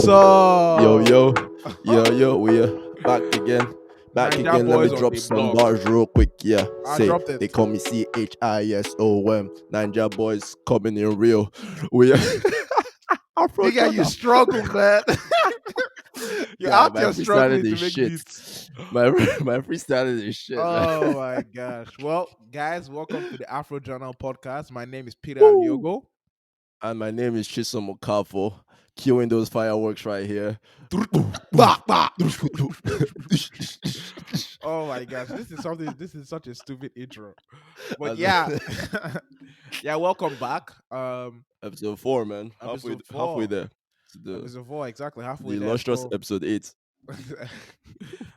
Yo, yo, Chisom. yo, we are back again. Back Niger again. Let me boys on drop the some block. bars real quick. Yeah, I say dropped they it. call me Chisom. Ninja boys coming in real. We are Afro Nigga, you Jordan. struggle, man. You're Guy, out my here freestyling struggling to is make shit. beats. My freestyling is shit, man. Oh my gosh. Well, guys, welcome to the Afro Journal podcast. My name is Peter Woo! Aliogo. And my name is Chisom Okafo. Killing those fireworks right here. Bah, bah. Oh my gosh. This is such a stupid intro. But As a- yeah. Yeah, welcome back. episode 4, man. Episode Halfway 4. there to the Episode 4, exactly halfway the there. illustrious So episode 8.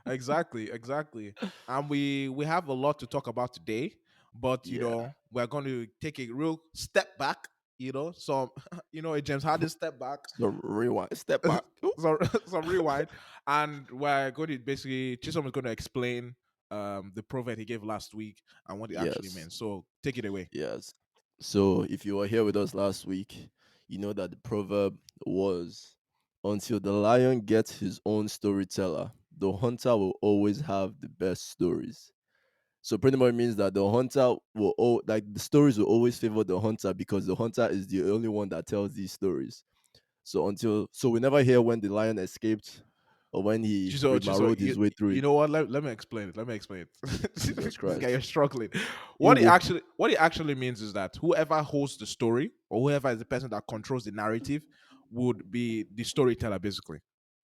exactly. And we have a lot to talk about today, but Yeah. we're going to take a real step back. Some a James Harden step back, So rewind, step back. Ooh. some rewind, and we're going to basically Chisom is going to explain the proverb he gave last week and what it actually Yes, meant. So take it away. yes. So if you were here with us last week, you know that the proverb was until the lion gets his own storyteller, the hunter will always have the best stories. So pretty much means that the hunter like the stories will always favor the hunter because the hunter is the only one that tells these stories. So we never hear when the lion escaped or when he Chiso, rigmaroled his way through you it. know what? Let me explain it. Let me explain it. Jesus This guy is Christ. struggling. Ew. What it actually means is that whoever holds the story or whoever is the person that controls the narrative would be the storyteller. Basically, Nigga,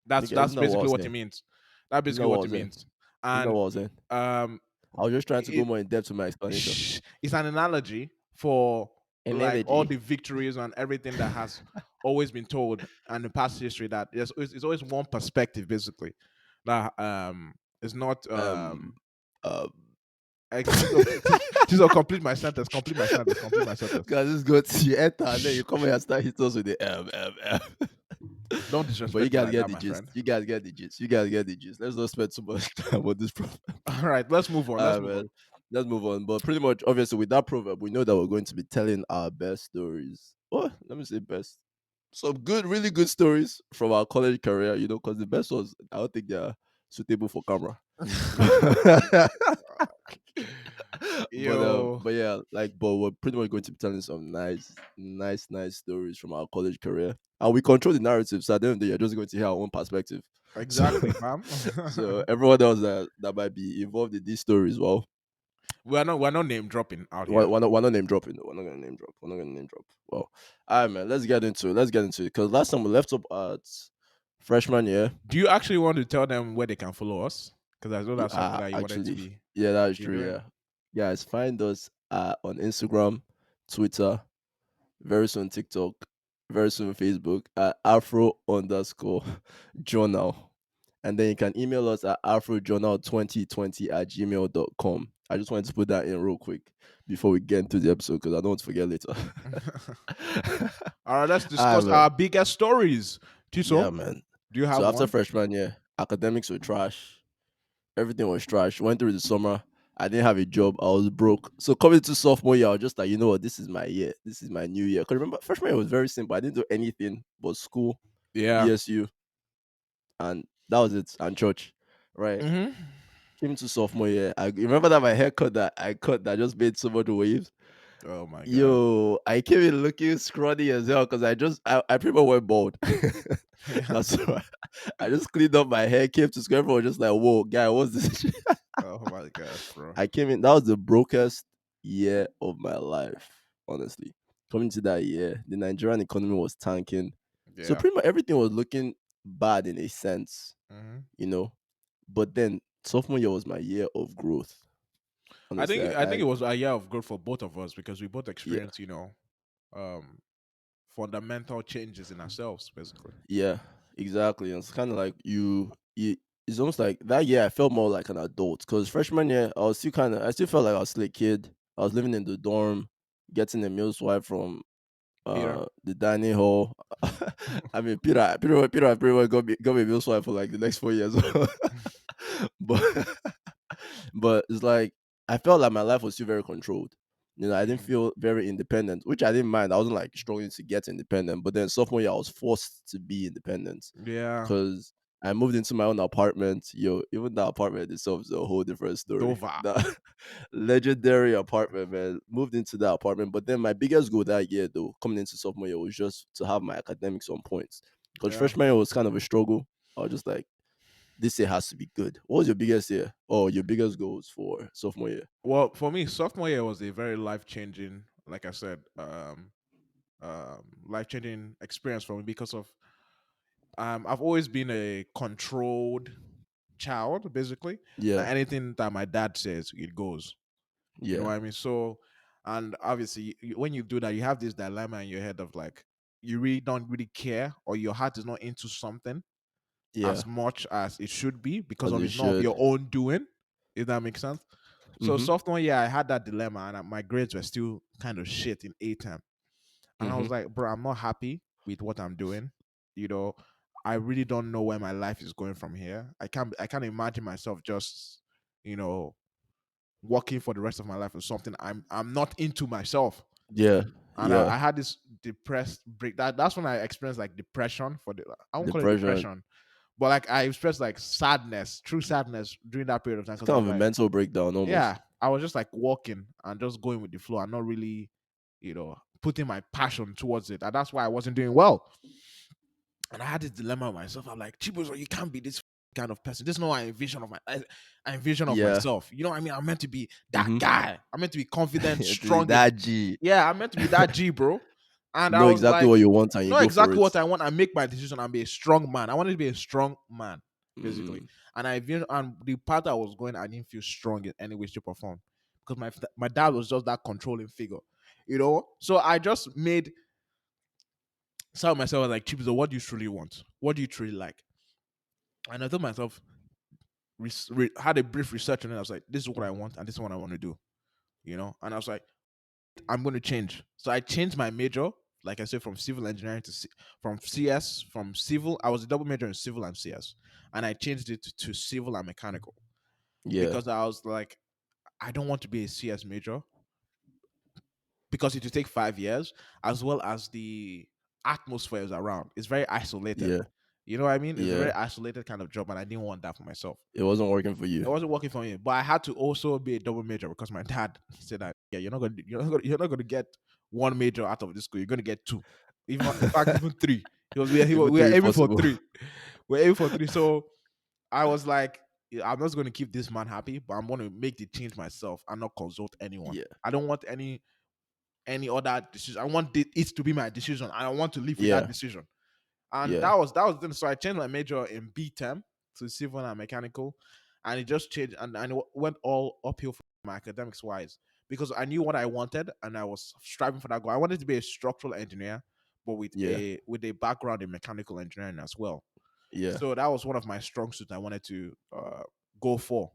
that's isn't that what I basically was what it saying? means. That's Isn't that basically what I what was it saying? means. Isn't that And what I was saying? um, I was just trying to go it more in depth with my explanation. it's an analogy for like all Analogy. the victories and everything that has always been told and the past history that it's always one perspective basically that is not Um, um, just complete my sentence, complete my sentence. Cause this go to you enter and then you come here and start hitting us with the Don't But you disrespect me guys like get that, the my gist. friend. You guys get the gist. You guys get the gist. Let's not spend too much time on this problem. All right, let's move on, let's move on. Man. Let's move on. But pretty much, obviously, with that proverb, we know that we're going to be telling our best stories. Oh, let me say best. Some good, really good stories from our college career, because the best ones, I don't think they're suitable for camera. Yo, But yeah, but we're pretty much going to be telling some nice stories from our college career, and we control the narrative. So at the end of the day, you're just going to hear our own perspective. So, exactly, fam. so everyone else that might be involved in these stories, well, We're not name dropping out here. we're not name dropping. We're not gonna name drop. We're not gonna name drop. Well, all right, man. Let's get into it. Because last time we left up at freshman year. Do you actually want to tell them where they can follow us? Because I know that's something that you wanted to Actually, be yeah, that is true. doing. Yeah, guys, find us on Instagram, Twitter, very soon TikTok, very soon Facebook at Afro underscore journal. And then you can email us at afrojournal2020 at gmail.com. I just wanted to put that in real quick before we get into the episode because I don't want to forget later. All right, let's All right, discuss man. our biggest stories. Yeah, Chisom, man. do you So have after one? freshman year, academics were trash. Everything was trash. Went through the summer. I didn't have a job. I was broke. So coming to sophomore year, I was just like, you know what? This is my year. This is my new year. Because remember, freshman year was very simple. I didn't do anything but school, Yeah. BSU, and that was it. And church, right? Mm-hmm. Came to sophomore year. I remember that my haircut that I cut that just made so much waves. Oh my god. Yo, I came in looking scrawny as hell because I pretty much went bald. Yeah. That's why I just cleaned up my hair, came to school. Everyone was just like, whoa, guy, what's this? Oh my gosh, bro. I came in, that was the brokest year of my life, honestly. Coming to that year, the Nigerian economy was tanking. So Yeah. pretty much everything was looking bad in a sense, Mm-hmm. you know. But then sophomore year was my year of growth. Honestly, I think it was a year of growth for both of us because we both yeah, experienced, um, fundamental changes in ourselves, basically. yeah, exactly. And it's kind of like it's almost like that year I felt more like an adult because freshman year I still felt like I was still a kid. I was living in the dorm, getting a meal swipe from Peter. the dining hall. I mean, Peter pretty much got me a meal swipe for like the next 4 years. but but it's like I felt like my life was still very controlled. I didn't Mm, feel very independent, which I didn't mind. I wasn't like struggling to get independent. But then sophomore year, I was forced to be independent yeah, because I moved into my own apartment. Yo, even that apartment itself is a whole different story. Dova. That legendary apartment, man. Moved into that apartment. But then my biggest goal that year, though, coming into sophomore year, was just to have my academics on points. Because Yeah. freshman year was kind of a struggle. I was just like, this year has to be good. What was your biggest year? Oh, your biggest goals for sophomore year? Well, for me, sophomore year was a very life changing, like I said, life changing experience for me because of I've always been a controlled child, basically. Yeah, That anything that my dad says, it goes. You know yeah, what I mean? So, and obviously, when you do that, you have this dilemma in your head of like, you really don't really care, or your heart is not into something yeah. as much as it should be because As of you it's not of your should. own doing. If that makes sense. So Mhm. sophomore year, I had that dilemma, and my grades were still kind of shit in A term, and I was Mhm. like, bro, I'm not happy with what I'm doing. You know, I really don't know where my life is going from here. I can't imagine myself just, you know, working for the rest of my life with something I'm not into myself. Yeah. And I Yeah. had this depressed break. That's when I experienced like depression for the I won't call it Depression. depression, but like I expressed like sadness, true sadness during that period of time It's because I kind was of a like, mental breakdown yeah, almost. I was just like walking and just going with the flow and not really, putting my passion towards it. And that's why I wasn't doing well. And I had this dilemma with myself. I'm like, Chibuzo, you can't be this kind of person. This is not my envision of I envision of Yeah. myself. You know what I mean? I'm meant to be that Mhm. guy. I'm meant to be confident, To be strong, and that G. yeah, I'm meant to be that G, bro. And I Know was exactly what like, you want and you know go for exactly it. what I want. I make my decision and be a strong man. I wanted to be a strong man, basically. Mm. And and the part I was going, I didn't feel strong in any way, shape, or form because my dad was just that controlling figure, you know. So I just made tell myself I was like, Chips, what do you truly want? What do you truly like? And I told myself, had a brief research, and then I was like, this is what I want, and this is what I want to do, you know. And I was like, I'm going to change. So I changed my major, like I said, from civil engineering from CS, from civil. I was a double major in civil and CS, and I changed it to civil and mechanical Yeah. because I was like, I don't want to be a CS major because it will take 5 years, as well as the atmosphere is around. It's very isolated. Yeah. You know what I mean? It's a Yeah. very isolated kind of job, and I didn't want that for myself. It wasn't working for It you. wasn't working for me, but I had to also be a double major because my dad said that yeah, you're not gonna get one major out of this school. You're gonna get two, even in fact even three. Even We are three aiming for possible. three. We're aiming for three. So I was like, yeah, I'm not going to keep this man happy, but I'm going to make the change myself and not consult anyone. Yeah. I don't want any other decision. I want it to be my decision, and I want to live with that Yeah. decision. And Yeah. that was then. So I changed my major in B term to civil and mechanical, and it just changed and it went all uphill for my academics wise because I knew what I wanted and I was striving for that goal. I wanted to be a structural engineer, but with Yeah. a background in mechanical engineering as well. Yeah. So that was one of my strong suits I wanted to go for.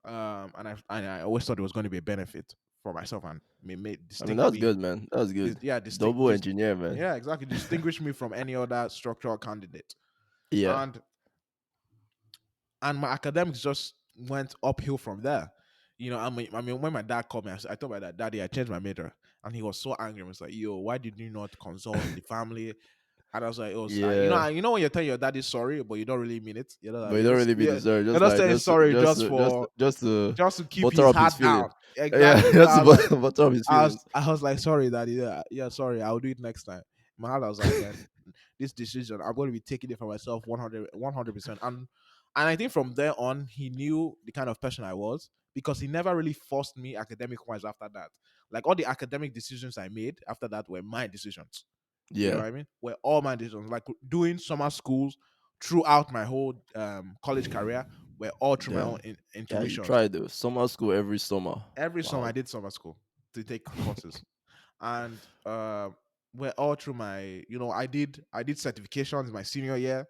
And I always thought it was going to be a benefit for myself and may I mean, distinct that's me. good, man. That's good. Yeah, Double engineer, man. yeah, exactly. Distinguish me from any other structural candidate. Yeah. And my academics just went uphill from there. I mean, when my dad called me, I told my dad, Daddy, I changed my major, and he was so angry. He was like, "Yo, why did you not consult the family?" And I was like, "Oh, Yeah. you know when you tell your daddy sorry, but you don't really mean it. You know, But that you don't really be deserved. you're Just not like saying sorry just to keep butter his up his heart feeling. down. Yeah, Exactly. So just I to was like, butter up his feelings. I was like, sorry, daddy. Yeah, yeah, sorry. I'll do it next time. In my heart, I was like, man, this decision, I'm going to be taking it for myself 100%. And I think from there on, he knew the kind of person I was because he never really forced me academic wise after that. Like all the academic decisions I made after that were my decisions. You know Yeah. what I mean? Were all my decisions. Like doing summer schools throughout my whole college career were all through my own Damn. Yeah, you intuitions. tried though. Summer school every summer. Every summer I Wow. did summer school to take courses, and we're all through my. I did certifications my senior year.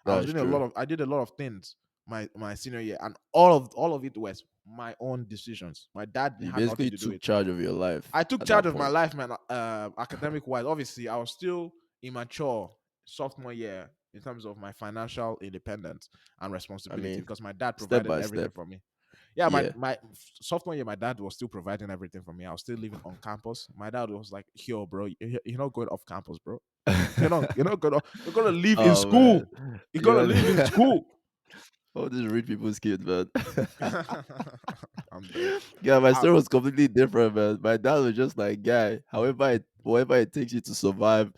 That is true. I did a lot of things my senior year, and all of it was my own decisions. My dad You had nothing basically to do took with. charge of your life I took at charge that of my point. life, man. Academic wise, obviously, I was still immature sophomore year in terms of my financial independence and I responsibility mean, because my dad step provided by everything step. for me. Yeah, Yeah. my sophomore year, my dad was still providing everything for me. I was still living on campus. My dad was like, "Yo, bro, you're not going off campus, bro. You're not gonna you're gonna live in Oh man. school. You're gonna Yeah. live in school." Oh, just read people's kids, man. I'm dead. Yeah, my I, story was completely different, man. My dad was just like, guy, whatever it takes you to survive,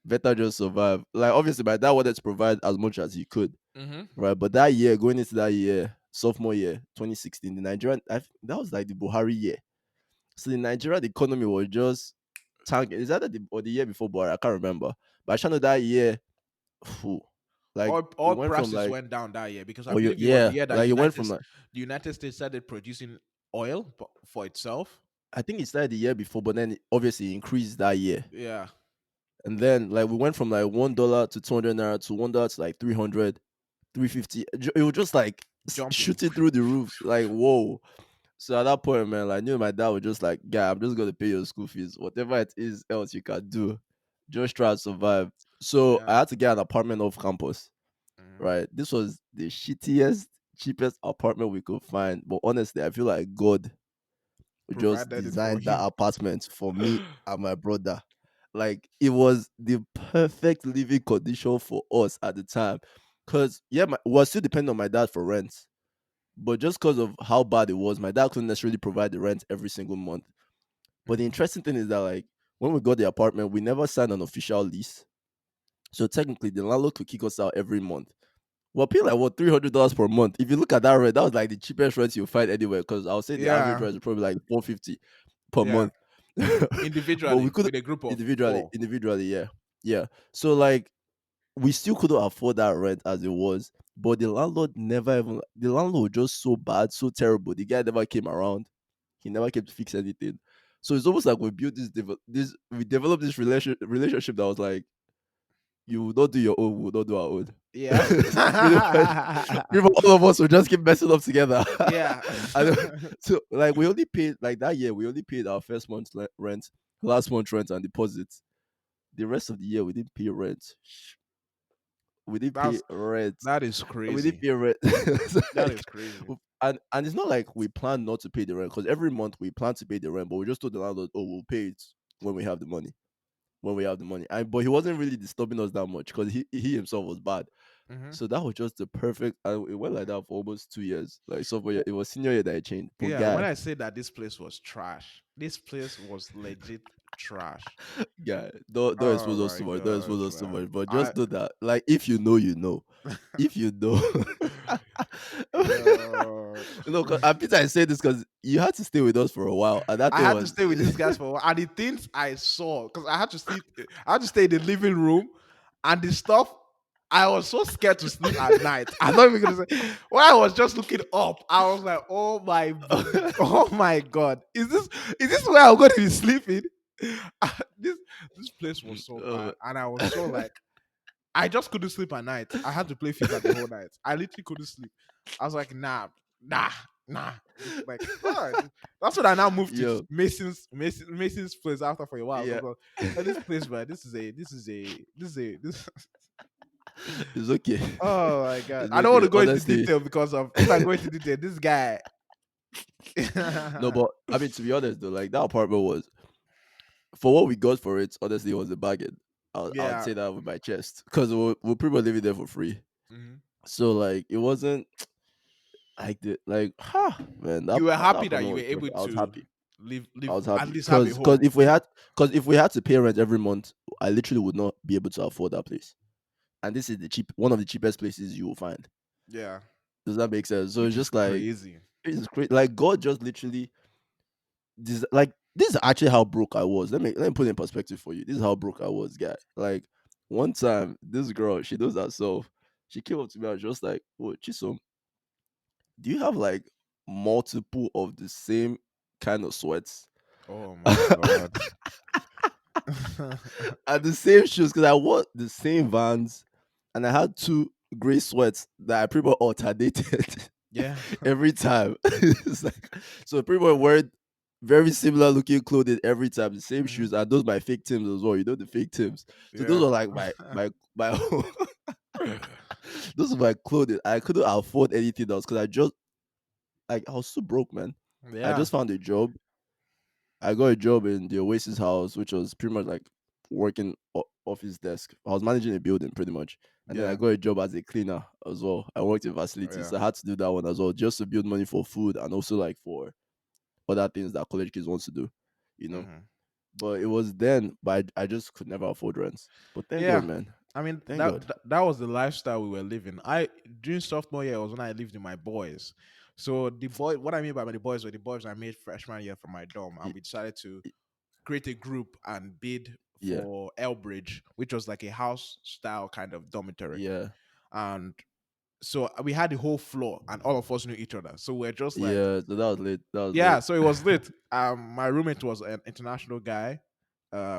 better just survive. Like, obviously, my dad wanted to provide as much as he could, hmm right? But that year, going into that year, sophomore year, 2016, the Nigerian, that was like the Buhari year. So in Nigeria, the economy was just tanking. Is that or the year before Buhari? I can't remember. But I trying know that year, phew, like it all went from prices like, went down that year because I oh, you, believe it was the yeah, year that like it went from like, The United States started producing oil for itself. I think it started the year before, but then obviously it increased that year. Yeah, And then like we went from like $1 to 200 naira to $1 to like 300, 350. It was just like jumping. shooting through the roof. Like, whoa. So at that point, man, like, I knew my dad was just like, "Guy, I'm just gonna pay your school fees. Whatever it is else you can do, just try to survive." So Yeah. I had to get an apartment off campus. Mhm. Right, this was the shittiest, cheapest apartment we could find. But honestly, I feel like God just Provided it for designed that him. apartment for me and my brother. Like it was the perfect living condition for us at the time. Cause yeah, we were still depending on my dad for rent. But just because of how bad it was, my dad couldn't necessarily provide the rent every single month. But the Mhm. interesting thing is that like when we got the apartment, we never signed an official lease. So technically the landlord could kick us out every month. We're paying like what $300 per month. If you look at that rent, that was like the cheapest rent you'll find anywhere. Because I'll say the average Yeah, rent is probably like 450 per yeah. month. But we Individually, could with a group of individually, four. individually, yeah. Yeah. So like we still couldn't afford that rent as it was. But the landlord never even the landlord was just so bad, so terrible. The guy never came around. He never came to fix anything. So it's almost like we built this we developed this relationship that was like, you will not do your own, we will not do our own. Yeah. pretty much, pretty much all of us will just keep messing up together. Yeah. And so like we only paid like that year we only paid our first month's rent, last month's rent and deposits. The rest of the year we didn't pay rent. We didn't pay That's rent. that is We didn't crazy. pay rent. It's That like, is crazy. and it's not like we plan not to pay the rent because every month we plan to pay the rent, but we just told the landlord, oh, we'll pay it when we have the money. When we have the money. And but he wasn't really disturbing us that much because he himself was bad. hmm So that was just the perfect. And it went like that for almost 2 years. Like sophomore year, it was senior year that I changed. Poor Yeah, when guy, I say that this place was trash, this place was legit trash. guy. Don't Oh expose us my too much. Don't expose gosh, us too man. much. But I just know that, like, if you know, you know. If you know, Yo, no. And Peter, I say this because you had to stay with us for a while, and that I thing had to was, stay with these guys for a while. And the things I saw, because I had to stay in the living room, and the stuff I was so scared to sleep at night. I'm not even gonna say when I was just looking up, I was like, oh my god, is this where I'm gonna be sleeping? this this place was so uh, bad, and I was so like I just couldn't sleep at night. I had to play FIFA the whole night. I literally couldn't sleep. I was like, nah, nah. Like, that's when I now moved to yo, Mason's place after for a while. yeah, Because this place, man, this. it's okay. Oh my god, It's I don't want okay. to go into Honestly, detail because of if I go into detail, this guy. no, but I mean, to be honest though, like that apartment was for what we got for it. Honestly, it was a bargain. I would Yeah. say that with my chest because we're pretty much living there for free. Mhm. So like, it wasn't like the like, man, You were that happy that apartment you were was able perfect. I was to happy. I live was at happy least have a because home. if we had to pay rent every month, I literally would not be able to afford that place. And this is one of the cheapest places you will find. Yeah, Does that make sense? So it's which is just like crazy. it's great. Like God just literally like this is actually how broke I was. Let me put it in perspective for you. This is how broke I was, guy. Like one time, this girl, she knows herself. She came up to me and was just like, "Oh, Chisom, do you have like multiple of the same kind of sweats Oh my god. and the same shoes? Because I wore the same Vans, and I had two gray sweats that I pretty much alternated Yeah. every time. It's like, so pretty much wearing very similar looking clothing every time, the same Mhm. shoes, and those my fake Tims as well. You know the fake Tims. So those Yeah. are like my those are my clothing. I couldn't afford anything else because I just like I was too broke, man. I Yeah. just found a job. I got a job in the Oasis house, which was pretty much like working office desk. I was managing a building pretty much, and then I Yeah. got a job as a cleaner as well. I worked in facilities, Yeah. so I had to do that one as well, just to build money for food and also like for other things that college kids want to do, you know. Hmm. But it was then, but I just could never afford rents. But thank Yeah. God, man. I mean Thank God. that was the lifestyle we were living. I During sophomore year was when I lived with my boys. So the boy, what I mean by the boys were the boys I made freshman year from my dorm, and Y- we decided to y- create a group and bid Yeah, for Elbridge, which was like a house style kind of dormitory. yeah, And so we had the whole floor, and all of us knew each other. So we're just like, yeah. So that was late. That was yeah. late. So it was lit. My roommate was an international guy.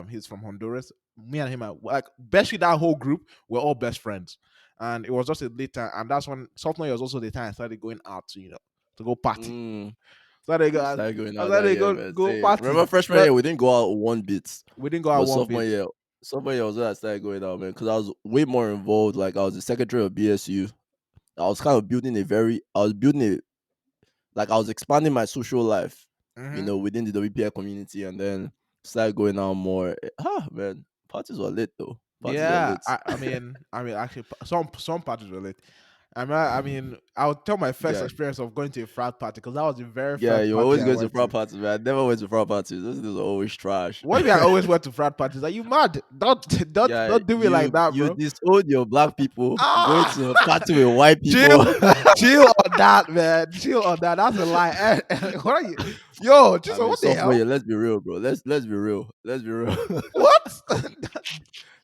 He's from Honduras. Me and him are like basically that whole group. We're all best friends, and it was just a late time. And that's when sophomore year was also the time I started going out to to go party. Mm. So they go, Started going I out that started year, go man. go Say, remember party, freshman but year, we didn't go out one bit. we didn't go out But one bit. sophomore year was when I started going out, man, because I was way more involved. Like I was the secretary of BSU. I was kind of building I was building a, like I was expanding my social life, Hmm. within the WPI community, and then started going out more. Man, parties were lit though. Parties were Yeah, lit. I mean, actually, some parties were lit. I mean, I'll tell my first Yeah, experience of going to a frat party because that was the very yeah, first you party always I go to went frat to. parties, man. I never went to frat parties. Those things are always trash. What do you mean I always went to frat parties? Are you mad? Don't don't Yeah, don't do me like you that, you bro. disown your black people, going Ah, to a party with white people. chill, chill on that, man. Chill on that. That's a lie. What are you, yo, I Chisom? mean, What the sophomore hell? year. Let's be real, bro. Let's be real. Let's be real. What?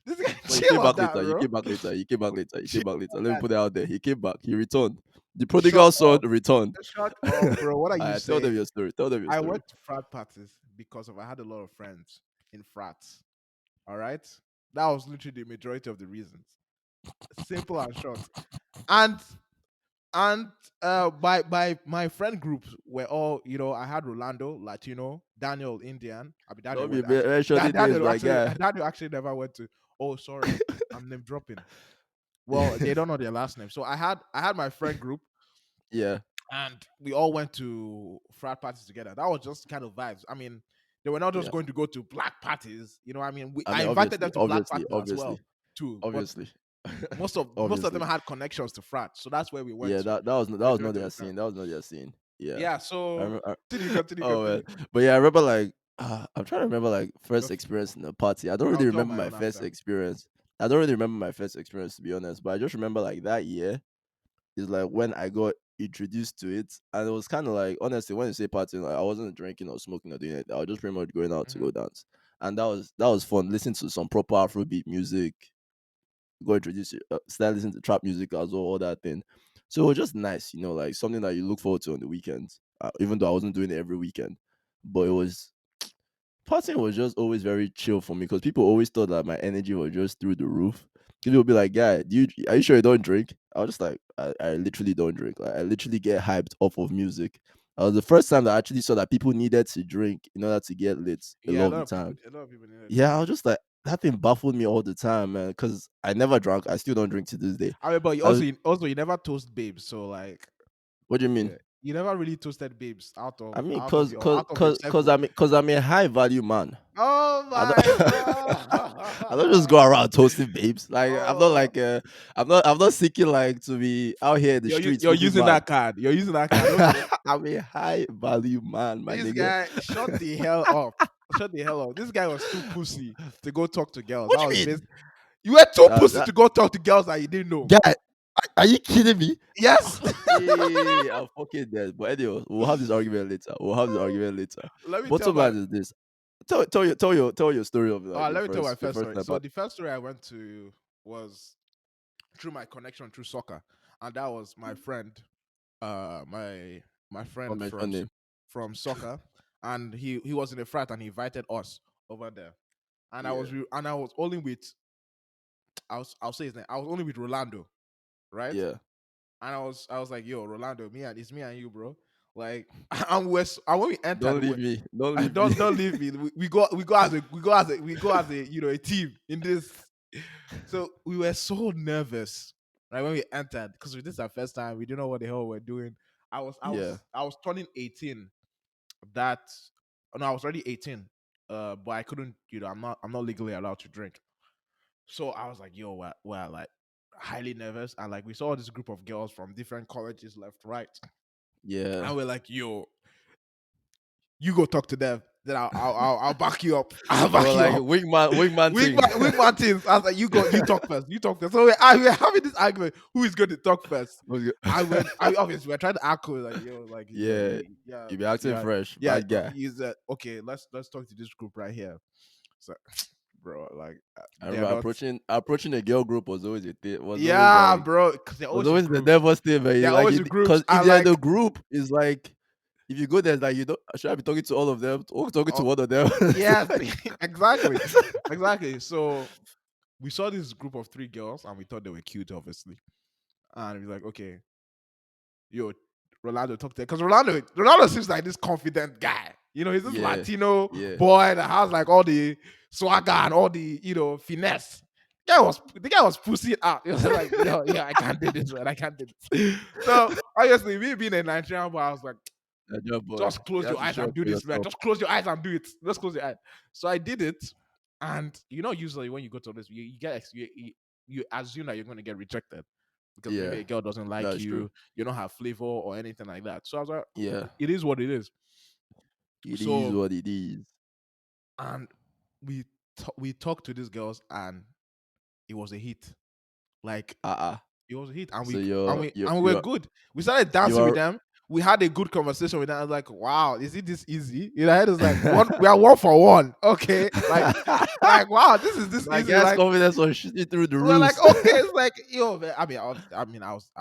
This guy, But he chill came on back that, later. He bro. came back later. He came back later. He Chill came back later. on Let me that. put it out there. He came back. He returned. The Shut prodigal son up. returned. Shut up, bro. What are you Tell them saying? your story. Tell them your I story. went to frat parties because of I had a lot of friends in frats. All right, that was literally the majority of the reasons. Simple and short. And and by my friend groups were all, I had Rolando Latino, Daniel Indian. I mean Daniel Don't be went actually. mentioning names, Daniel my actually guy. Daniel actually never went to. Oh, sorry, I'm name dropping. Well, they don't know their last name. So I had my friend group, Yeah, and we all went to frat parties together. That was just kind of vibes. I mean, they were not just yeah. going to go to black parties. You know what I mean? I I mean, invited them obviously, to black obviously, parties as obviously, well too, but obviously, most of them obviously. had connections to frat, so that's where we went Yeah, to that was not majority of their the time. scene. That was not their scene. Yeah, Yeah. I So remember. continue, Oh man, continue. but yeah, I remember like I'm trying to remember like Go first f- experience in a party. I don't I'll really tell remember my my own first after. experience. I don't really remember my first experience to be honest, but I just remember like that year is like when I got introduced to it, and it was kind of like honestly when you say partying, like I wasn't drinking or smoking or doing it. I was just pretty much going out to Hmm. go dance, and that was fun. Listening to some proper Afrobeat music, go introduce you, start listening to trap music as well, all that thing. So it was just nice, like something that you look forward to on the weekends. Even though I wasn't doing it every weekend, but it was partying was just always very chill for me because people always thought that my energy was just through the roof. People would be like, "Guy, are you sure you don't drink?" I was just like, I literally don't drink. Like, I literally get hyped off of music. I was the first time that I actually saw that people needed to drink in order to get lit a Yeah, lot of the time. a lot of people needed to Yeah, I was drink. just like, that thing baffled me all the time, man. Because I never drank. I still don't drink to this day. I mean, but I was, you never toast babes, so like, what do you yeah, mean? you never really toasted babes out I of mean, out of your out of your circle. cause I'm a high value man. Oh I my don't, I don't just go god! around toasting babes. Like I'm not Oh, like I'm not seeking like to be out here in the streets you're moving using mad. that card. You're using that card. Okay. I'm a high value man, my This nigga. guy, shut the hell up. Shut the hell up. This guy was too pussy to go talk to girls. What That do was you mean? best. You were too pussy That to go talk to girls that you didn't know. guy, are you kidding me? Yes. Hey, I'm fucking dead. But anyway, we'll have this argument later. We'll have this argument later. Let me tell Bottom my line is this. Tell your story of like let me tell my your first first story. time So party. the first story I went to was through my connection through soccer. And that was my friend, my Don't friend mention name. from soccer. And he was in a frat and he invited us over there. And Yeah, I was only with I'll say his name. I was only with Rolando, right? yeah. And I was like, yo, Rolando, it's me and you, bro. Like and when we entered, Don't leave me. Don't leave me. don't leave me. We go as a a team in this. So we were so nervous, right, when we entered because this is our first time. We didn't know what the hell we're doing. Yeah. I was turning 18. That No, I was already 18. But I couldn't, I'm not legally allowed to drink. So I was like, yo, we're like highly nervous. And like we saw this group of girls from different colleges, left, right. Yeah. And we're like, yo, you go talk to them. Then I'll back you up. I'll Or back you like up. wingman thing. Wingman teams. I was like, you talk first. You talk first. So we're having this argument. Who is going to talk first? Was it- I obviously we're trying to act cool, like yo, like yeah. yeah, You be acting yeah, fresh, yeah. bad guy. Use that. Okay, let's talk to this group right here. So, bro, like I they're remember not. approaching a girl group was always a thing. Was always Yeah, like bro, because they're was always in always the groups. devil's thing, man. They're Like always it in groups. because if And they're in like, the group, it's like if you go there, it's like you don't should I be talking to all of them or talking to oh, one of them? It's yes, like, exactly, exactly. So we saw this group of three girls, and we thought they were cute, obviously. And we're like, okay, yo, Rolando talk to because Rolando seems like this confident guy. He's this yeah, Latino yeah. boy that has like all the swagger and all the finesse. The guy was pussy out. He was like, yo, yeah, I can't do this, man. I can't do this. So obviously, me being a Nigerian boy, I was like, That job boy. just You close have your to eyes show and up do for this, man. yourself. Just close your eyes and do it. Just close your eyes. So I did it, and usually when you go to this, you get you assume that you're going to get rejected because maybe Yeah, a girl doesn't like that's true. you don't have flavor or anything like that. So I was like, Yeah. it is what it is. It is So what it is. and we talked to these girls, and it was a hit. Like Uh-uh. it was a hit, and So we and you're we you're and we were you're good. We started you dancing with are them. We had a good conversation with them. I was like, wow, is it this easy? In our head, it's like one. We are one for one. Okay, like wow, this is this my easy. guy's Like confidence was shooting through the we're like, roof. okay, it's like yo, man. I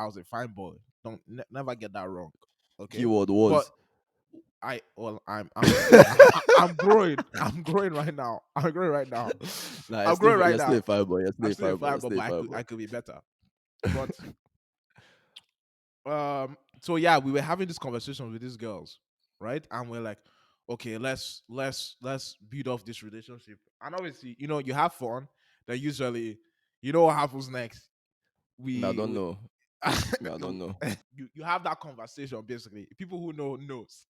was a fine boy. Don't never get that wrong. Okay, Keyword but was. I'm still I'm growing. I'm growing right now. I'm growing right now. Nah, I'm growing right you're still now. a fireball. You're still I'm a still a fireball. You're fine boy, still a but fireball. I could be better. But so yeah, we were having this conversation with these girls, right? And we're like, okay, let's build off this relationship. And obviously, you have fun. Then usually, what happens next? No, I We, don't we know. No, I don't know. you have that conversation basically. People who knows.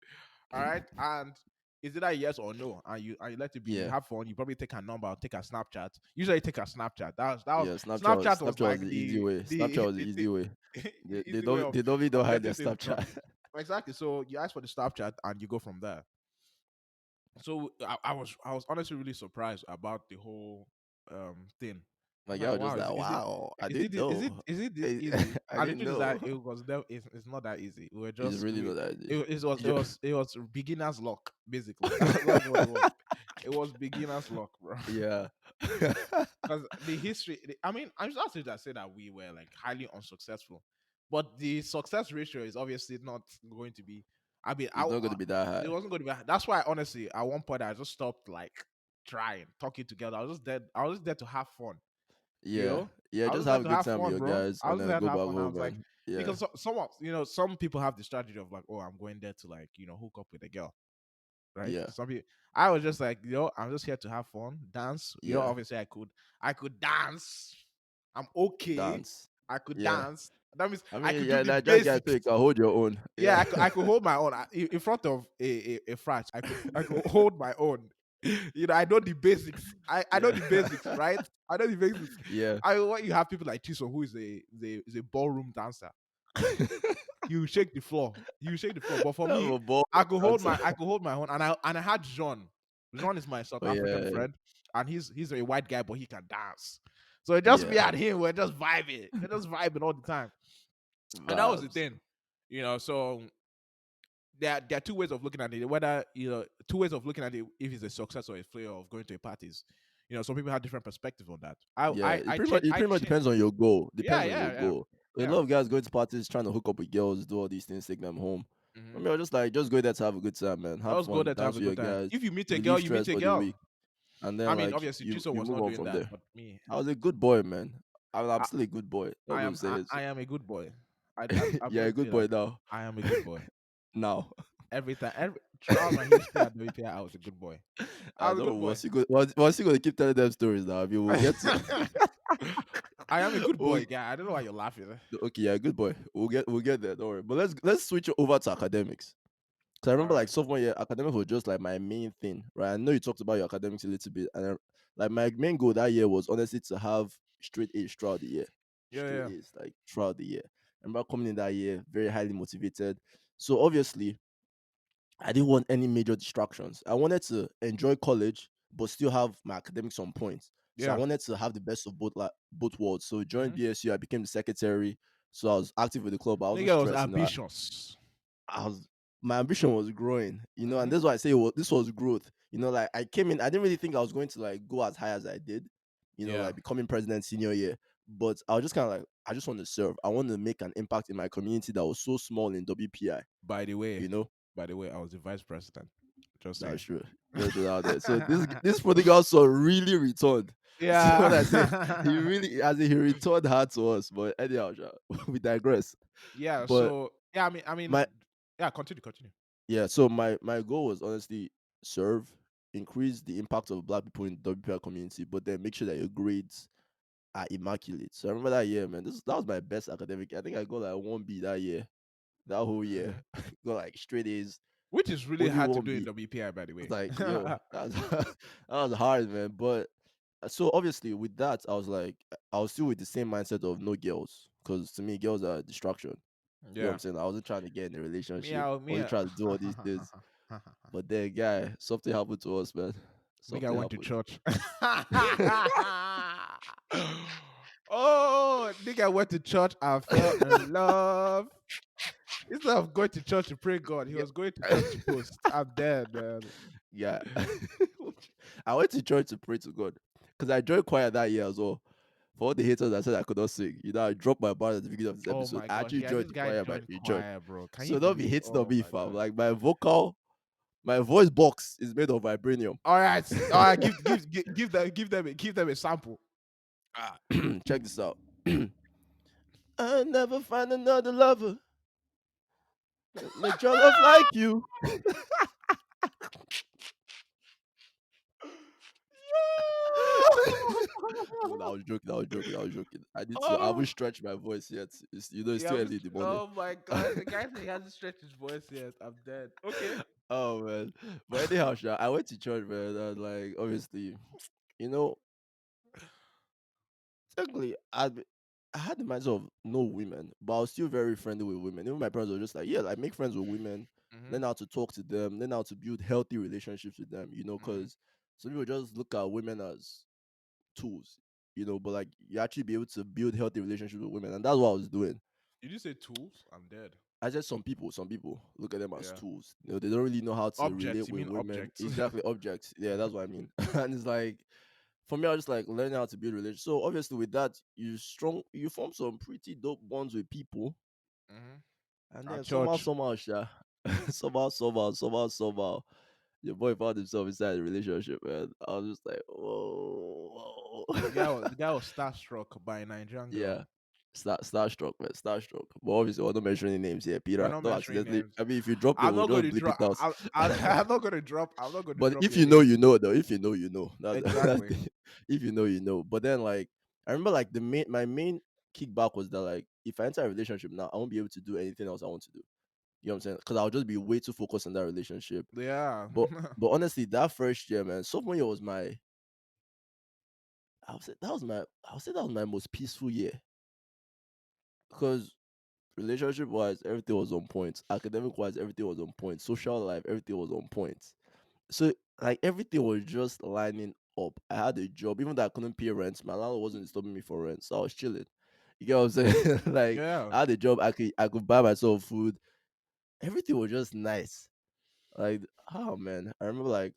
All right. And is it a yes or no? And you let it be. You Yeah. have fun. You probably take a number, take a Snapchat. Usually take a Snapchat. That was Yeah, Snapchat Snapchat was Snapchat was like the easy way. Snapchat was the the easy way. the They easy way don't of they don't even don't hide their getting things done. Snapchat. Exactly. So you ask for the Snapchat and you go from there. So I was honestly really surprised about the whole thing. I was Like I like, was just wow, like, wow, I is it didn't thi- is it know. is it this I, easy? I And the didn't truth is know. that it's not that easy. We were It's just really we not that easy. it was beginner's luck basically. That's what it was. It was beginner's luck, bro. Yeah. Because the history, I mean, I'm not saying that say that we were like highly unsuccessful, but the success ratio is obviously not going to be. I mean, It's not gonna be that it high. wasn't going to be. That's why, honestly, at one point I just stopped like trying talking together. I was just there. I was just there to have fun. You Yeah. know, Yeah, I was just just there have a to good have time with fun, your bro. guys I and was just then there to go have back fun. I home was like, and yeah. because some people have the strategy of like, oh, I'm going there to like, hook up with a girl, right? Yeah. Some people, I was just like, I'm just here to have fun, dance. Yeah. Obviously I could dance. I'm okay. Dance. I could Yeah. dance. That means I I mean, could do yeah, the Nigerian guy too, basics. you can hold your own. Yeah, Yeah. I could hold my own in front of a frat. I could hold my own. I know the basics. I know Yeah. the basics, right? I know the basics. Yeah. I When you have people like Chisom, who is a ballroom dancer, you shake the floor. You shake the floor. But for I'm me, a ball I dancer. could hold my own, and I had Jean. Jean is my South Oh African yeah. friend, and he's a white guy, but he can dance. So it just me Yeah. and him. We're just vibing. We're just vibing all the time, and that was the Vibes. thing. So there are two ways of looking at it. Whether two ways of looking at it, if it's a success or a failure of going to a parties. Some people have different perspective on that. Yeah, it pretty much depends on your goal. Yeah, Depends on your yeah, yeah, goal. A yeah. lot of guys going to parties trying to hook up with girls, do all these things, take them home. I Hmm. mean, I just like just go there to have a good time, man. Have Just go fun, there to have dance a with your good time. guys, If you meet a girl, relieve you stress meet a for the girl. week, and I then mean, like obviously, Chiso you was move not on doing from that, there. but me, I was a good boy, man. I'm I, still a good boy. Not gonna say it. I am a good boy. I'm Yeah, going a to tell good you boy that now. I am a good boy. Now. Every time, every throughout my history at WPI, I was a good boy. I I was a know good boy. once you gonna keep telling them stories now. I mean, we'll get to. I am a good we'll, boy, guy. I don't know why you're laughing. okay, yeah, good boy. We'll get there. Don't worry. But let's switch over to academics. Cause I All remember like right. sophomore year, academics was just like my main thing, right? I know you talked about your academics a little bit, and like my main goal that year was honestly to have straight A's throughout the year, Yeah, straight yeah, A's like throughout the year. I remember coming in that year very highly motivated. So obviously, I didn't want any major distractions. I wanted to enjoy college, but still have my academics on point. So I yeah. wanted to have the best of both worlds. So during Mm-hmm. BSU, I became the secretary. So I was active with the club. But I wasn't Nigga was stressed, ambitious. I was my ambition was growing, and Mm-hmm. that's why I say this was growth. Like I came in, I didn't really think I was going to like go as high as I did, Yeah. like becoming president senior year. But I was just kind of like, I just want to serve. I want to make an impact in my community that was so small in WPI. By the way, You know, I was the vice president. Just that's saying. true. Just out there. So this prodigal son really returned. So when I say he Yeah. really, as in he returned hard to us, but anyhow, sha, we digress. Yeah. But So yeah, my yeah. Continue, continue. Yeah, so my goal was honestly serve, increase the impact of black people in the WPR community, but then make sure that your grades are immaculate. So I remember that year, man. That was my best academic. I think I got like 1B that year, that whole year. Got like straight A's, Which is really only hard to one do in B. WPI, by the It's way. like, yo, that was that was hard, man. But so obviously with that, I was like, I was still with the same mindset of no girls, because to me, girls are a distraction. You know what I'm Yeah. saying? I wasn't trying to get in a relationship. Me, I me. wasn't trying to do all these things. But then, guy, something happened to us, man. Nigga Something went to happened. church. Oh, nigga went to church and fell in love. Instead of going to church to pray God, he Yeah. was going to church to post. I'm dead, man. Yeah. I went to church to pray to God because I joined choir that year as well. For all the haters that said I could not sing, I dropped my bar at the beginning of this Oh episode. my I gosh. actually Yeah, joined this the guy choir joined in church. choir, bro. Can you So don't be believe? hating on Oh me, my fam. god. Like my voice box is made of vibranium. All right. Give them a sample. Ah, check this out. I'll never find another lover that make your love like you. No, I was joking. I was joking. I was joking. I Oh, haven't stretched my voice yet. It's yeah, too early in the morning. oh my god. The guy said he hasn't stretched his voice yet. I'm dead. Okay. Oh man. But anyhow, Sha, I went to church, man, and like obviously, you know, technically I had the mindset of no women, but I was still very friendly with women. Even my parents were just like, yeah, like make friends with women, Mm-hmm. learn how to talk to them, learn how to build healthy relationships with them, Mm-hmm. because some people just look at women as tools, but like you actually be able to build healthy relationships with women, and that's what I was doing. Did you say tools? I'm dead. I said some people look at them as Yeah. tools. They don't really know how to relate Objects. You with mean women. objects? Exactly, objects. Yeah, that's what I mean. And it's like for me, I was just like learning how to build relationships. So obviously, with that, you form some pretty dope bonds with people, Mm-hmm. and At then somehow, church. somehow, somehow, your boy found himself inside a relationship, man. I was just like, whoa, whoa. The guy was starstruck by a Nigerian girl. Yeah. Starstruck, man. Starstruck. But obviously, we're not mentioning names here, We're Peter. not Don't mentioning accidentally. names. I mean, if you drop it, I'm we'll not going just to bleep it drop. out. I'm not going to drop. I'm not going to But drop if your you know, name. you know, though. If you know, you know. That's Exactly. the, if you know, you know. But then, like, I remember, like, my main kickback was that, like, if I enter a relationship now, I won't be able to do anything else I want to do. You know what I'm saying? Because I'll just be way too focused on that relationship. Yeah. But honestly, that first year, man, sophomore year was my. I would say that was my most peaceful year because relationship wise, everything was on point. Academic wise, everything was on point. Social life, everything was on point. So like everything was just lining up. I had a job, even though I couldn't pay rent. My landlord wasn't disturbing me for rent, so I was chilling. You get what I'm saying? Like Yeah. I had a job. I could buy myself food. Everything was just nice. Like oh man, I remember like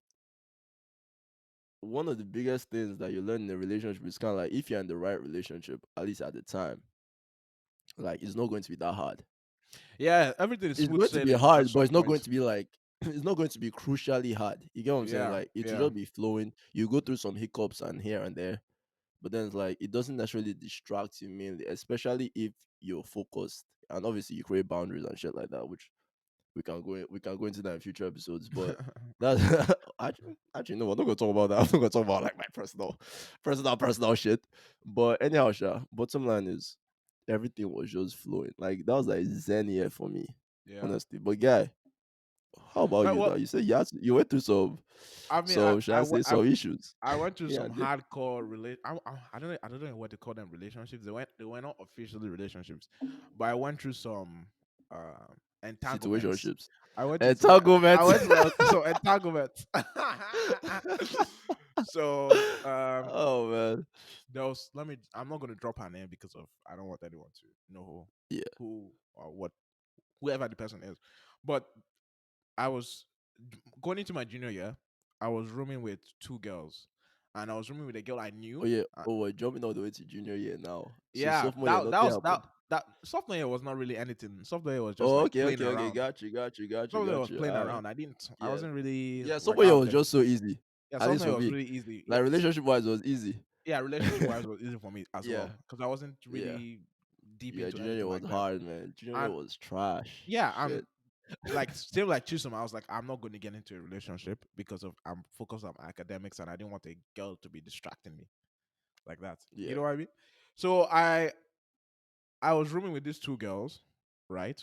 one of the biggest things that you learn in a relationship is kind of like if you're in the right relationship, at least at the time, like it's not going to be that hard. Yeah. Everything is It's smooth going to be sailing at hard, but some it's not going point. to be like it's not going to be crucially hard. You get what I'm saying? Yeah. Like it will Yeah. just be flowing. You go through some hiccups and here and there, but then it's like it doesn't necessarily distract you mainly, especially if you're focused. And obviously you create boundaries and shit like that, which we can go into that in future episodes. But that actually no, we're not gonna talk about that. I'm not gonna talk about like my personal shit. But anyhow, Sha, bottom line is everything was just flowing. Like that was like Zen year for me, Yeah. honestly. But guy, how about Well, you now? well, You said you went through I mean, some should I say some issues. I went through Yeah, some did. hardcore I don't know what to call them relationships. They were not officially relationships, but I went through some entanglements. Situationships. I Entanglement. went to some entanglements. So Oh man. there was let me I'm not gonna drop her name because of I don't want anyone to know Yeah. who or what whoever the person is. But I was going into my junior year. I was rooming with two girls, and I was rooming with a girl I Oh knew. yeah. Oh, we're jumping all the way to junior year now. So Yeah, sophomore year, nothing happened. that sophomore year was not really anything. Sophomore year was just Oh, like okay, playing okay, okay. around. Got Sophomore year was you. playing around. I Yeah. wasn't really Yeah, like sophomore year out was there. just so easy. Yeah, At least sophomore for year was me. really easy. Yeah, Like relationship wise, it was easy. yeah, relationship wise was easy for me as Yeah. well because I wasn't Yeah. really deep Yeah. into Junior year anything was like that. hard, man. Junior year And was trash. yeah, and Shit. like same like Chisom, I was like, I'm not going to get into a relationship because of I'm focused on academics and I didn't want a girl to be distracting me like that. You Yeah. know what I mean? So I was rooming with these two girls, right?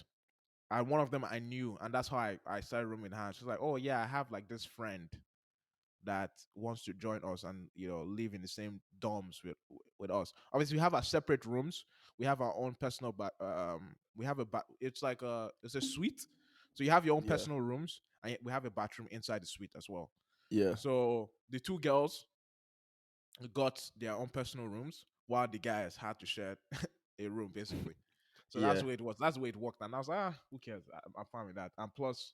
And one of them I knew, and that's how I started rooming with her. She's like, oh yeah, I have like this friend that wants to join us and live in the same dorms with us. Obviously, we have our separate rooms. We have our own personal, but we have it's like it's a suite. So you have your own Yeah. personal rooms, and we have a bathroom inside the suite as well. Yeah. So the two girls got their own personal rooms, while the guys had to share a room basically. So that's Yeah. the way it was. That's the way it worked. And I was like, who cares? I'm fine with that. And plus,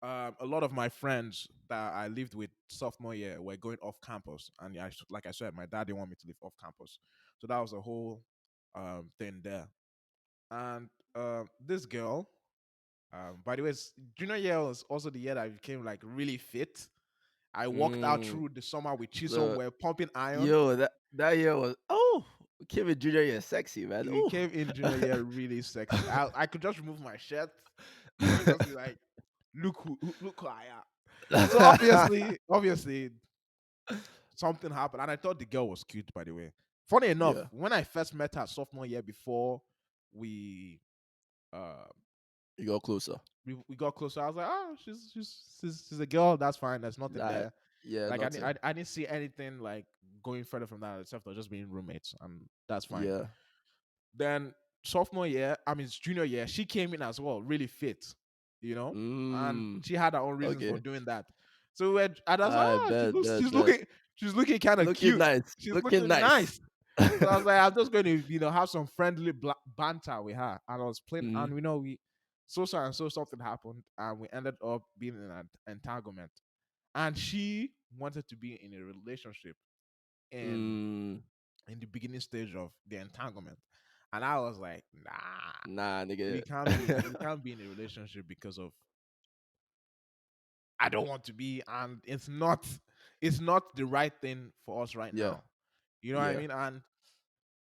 a lot of my friends that I lived with sophomore year were going off campus, and like I said, my dad didn't want me to live off campus, so that was a whole thing there. And this girl, by the way, junior year was also the year that I became like really fit. I walked out Mm. through the summer with Chisom. So We're pumping iron. yo, that year was Kim in junior year sexy, man. We Oh. came in junior year really sexy. I could just remove my shirt. You would just be like, look who I am. So obviously, something happened, and I thought the girl was cute. By the way, funny enough, Yeah. when I first met her sophomore year before we uh You got closer. we got closer, I was like, she's a girl. That's fine. There's nothing That there. yeah, Like nothing. I didn't see anything like going further from that except for just being roommates, and that's fine. Yeah. Then sophomore year, I mean junior year, she came in as well, really fit, and Mm. she had her own reasons for Okay. doing that. So and I was like, I bet, she's bet. looking kind of Looking cute. nice. She's Looking looking nice. nice. So I was like, I'm just going to have some friendly banter with her, and I was playing, Mm. and we and so something happened, and we ended up being in an entanglement, and she wanted to be in a relationship in Mm. the beginning stage of the entanglement. And I was like, nah, Nah, nigga. we can't be in a relationship because of I don't want to be, and it's not the right thing for us right Yeah. now. You know what I Yeah. mean? And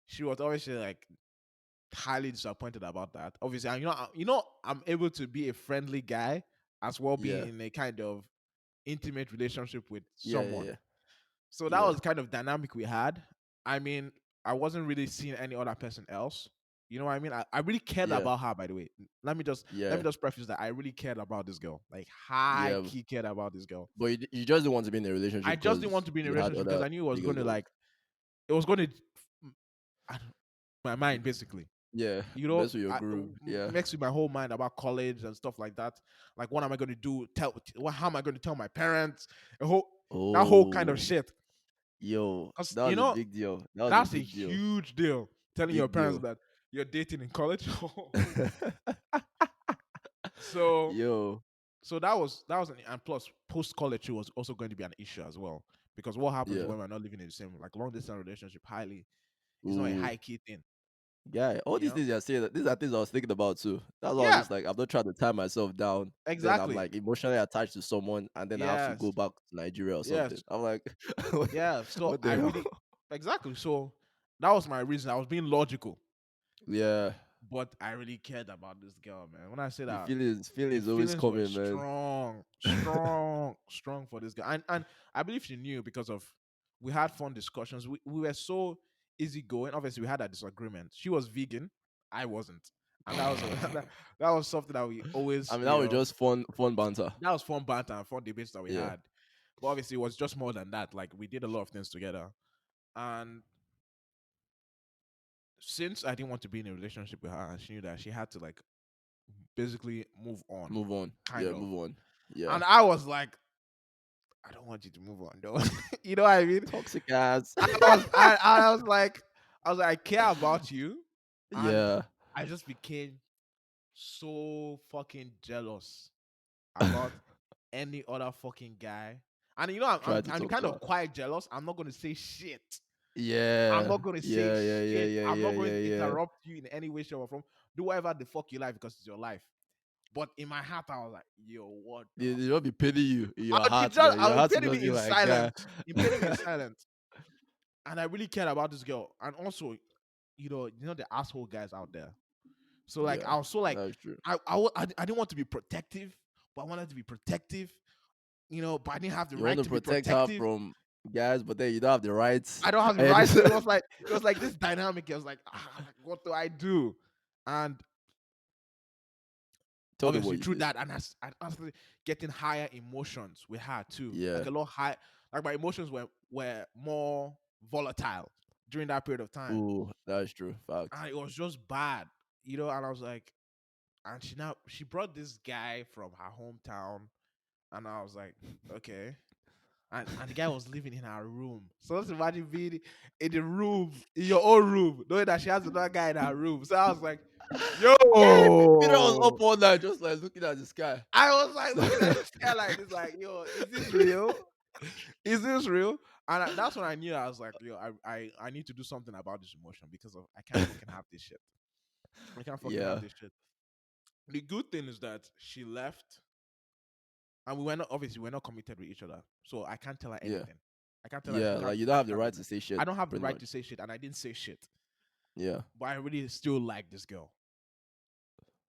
she was obviously like highly disappointed about that. Obviously, and I'm able to be a friendly guy as well, being Yeah. in a kind of intimate relationship with Yeah. someone. Yeah. So that Yeah. was the kind of dynamic we had. I mean, I wasn't really seeing any other person else. You know what I mean? I really cared Yeah. about her, by the way. Let me Yeah. just preface that I really cared about this girl. Like high Yeah. key cared about this girl. But you just didn't want to be in a I relationship just didn't want because to be in a you had relationship because other I knew it was going niggas to that was like it was going to I don't- my mind basically. yeah, You know, mess with your groove. Yeah. mix with my whole mind about college and stuff like that. Like, what am I going to do? How am I going to tell my parents? A whole that whole kind of Oh, shit. yo, Because that was a big deal. That was a that's a big deal. huge deal. Telling your Big parents deal. that you're dating in college. so Yo, and plus post college was also going to be an issue as well. Because what happens yeah. when we're not living in the same like long distance relationship highly is not a Ooh, high key thing. guy. All You these know? things you're saying, these are things I was thinking about too. That's why I was Yeah, just like, I'm not trying to tie myself down. Then I'm exactly. like emotionally attached to someone, and then I have to go Yes. back to Nigeria or something. Yes. I'm like, Yeah. So what I the hell? really exactly. So that was my reason. I was being logical. Yeah, but I really cared about this girl, man. When I say The that, the feelings always feelings were coming, man. strong, strong, strong for this girl, and I believe she knew because of we had fun discussions. We were so easygoing. Obviously, we had a disagreement. She was vegan, I wasn't, and that was that was something that we I always, mean, that was just fun banter. that was fun banter and fun debates that we Yeah. had. But obviously, it was just more than that. Like we did a lot of things together, and since I didn't want to be in a relationship with her, and she knew that she had to like basically move on, Move on. kind Yeah, of. move on. Yeah. And I was like, I don't want you to move on, though. You know what I mean? Toxic ass. I was like, I care about you, and Yeah. I just became so fucking jealous about any other fucking guy. And you know, Try to I'm talk kind to of her. quite jealous. I'm not gonna say shit. I'm Yeah. not gonna say Yeah, yeah, yeah, shit. yeah, I'm yeah, not going yeah, to yeah. interrupt you in any way, shape, or form. Do whatever the fuck you like because it's your life. But in my heart, I was like, yo, what the They don't be pitying you in your I would be heart, just man. I Your would heart will pity just me be in like, guy. silence. In pity me in silence. And I really cared about this girl. And also, the asshole guys out there. So like Yeah, I was so like that's true. I didn't want to be protective, but I wanted to be protective, but I didn't have the You want right to to be protect her protective. from guys, but then you don't have the rights. I don't have the And you right just to. It was like this dynamic. It was like, what do I do? And tell them obviously what you through did. that, and I started getting higher emotions with her too, like Yeah. a lot high. Like my emotions were more volatile during that period of time, Ooh, that's true. Fact. and it was just bad, And I was like, and she brought this guy from her hometown, and I was like, okay. And the guy was living in her room. So let's imagine being in the room, in your own room, knowing that she has another guy in her room. So I was like, yo. Yeah, Peter was up all night just like looking at the sky. I was like looking at this guy like this, like, yo, is this real? Is this real? And that's when I knew I was like, yo, I need to do something about this emotion because I can't fucking have this shit. I can't fucking have Yeah. this shit. The good thing is that she left, and we were not obviously we're not committed with each other, so I can't tell her Yeah. anything. I can't tell her Yeah. she can't Like you do don't that, have she the can't do right that. to say shit, I don't have the pretty right to much. say shit, and I didn't say shit. Yeah. But I really still like this girl.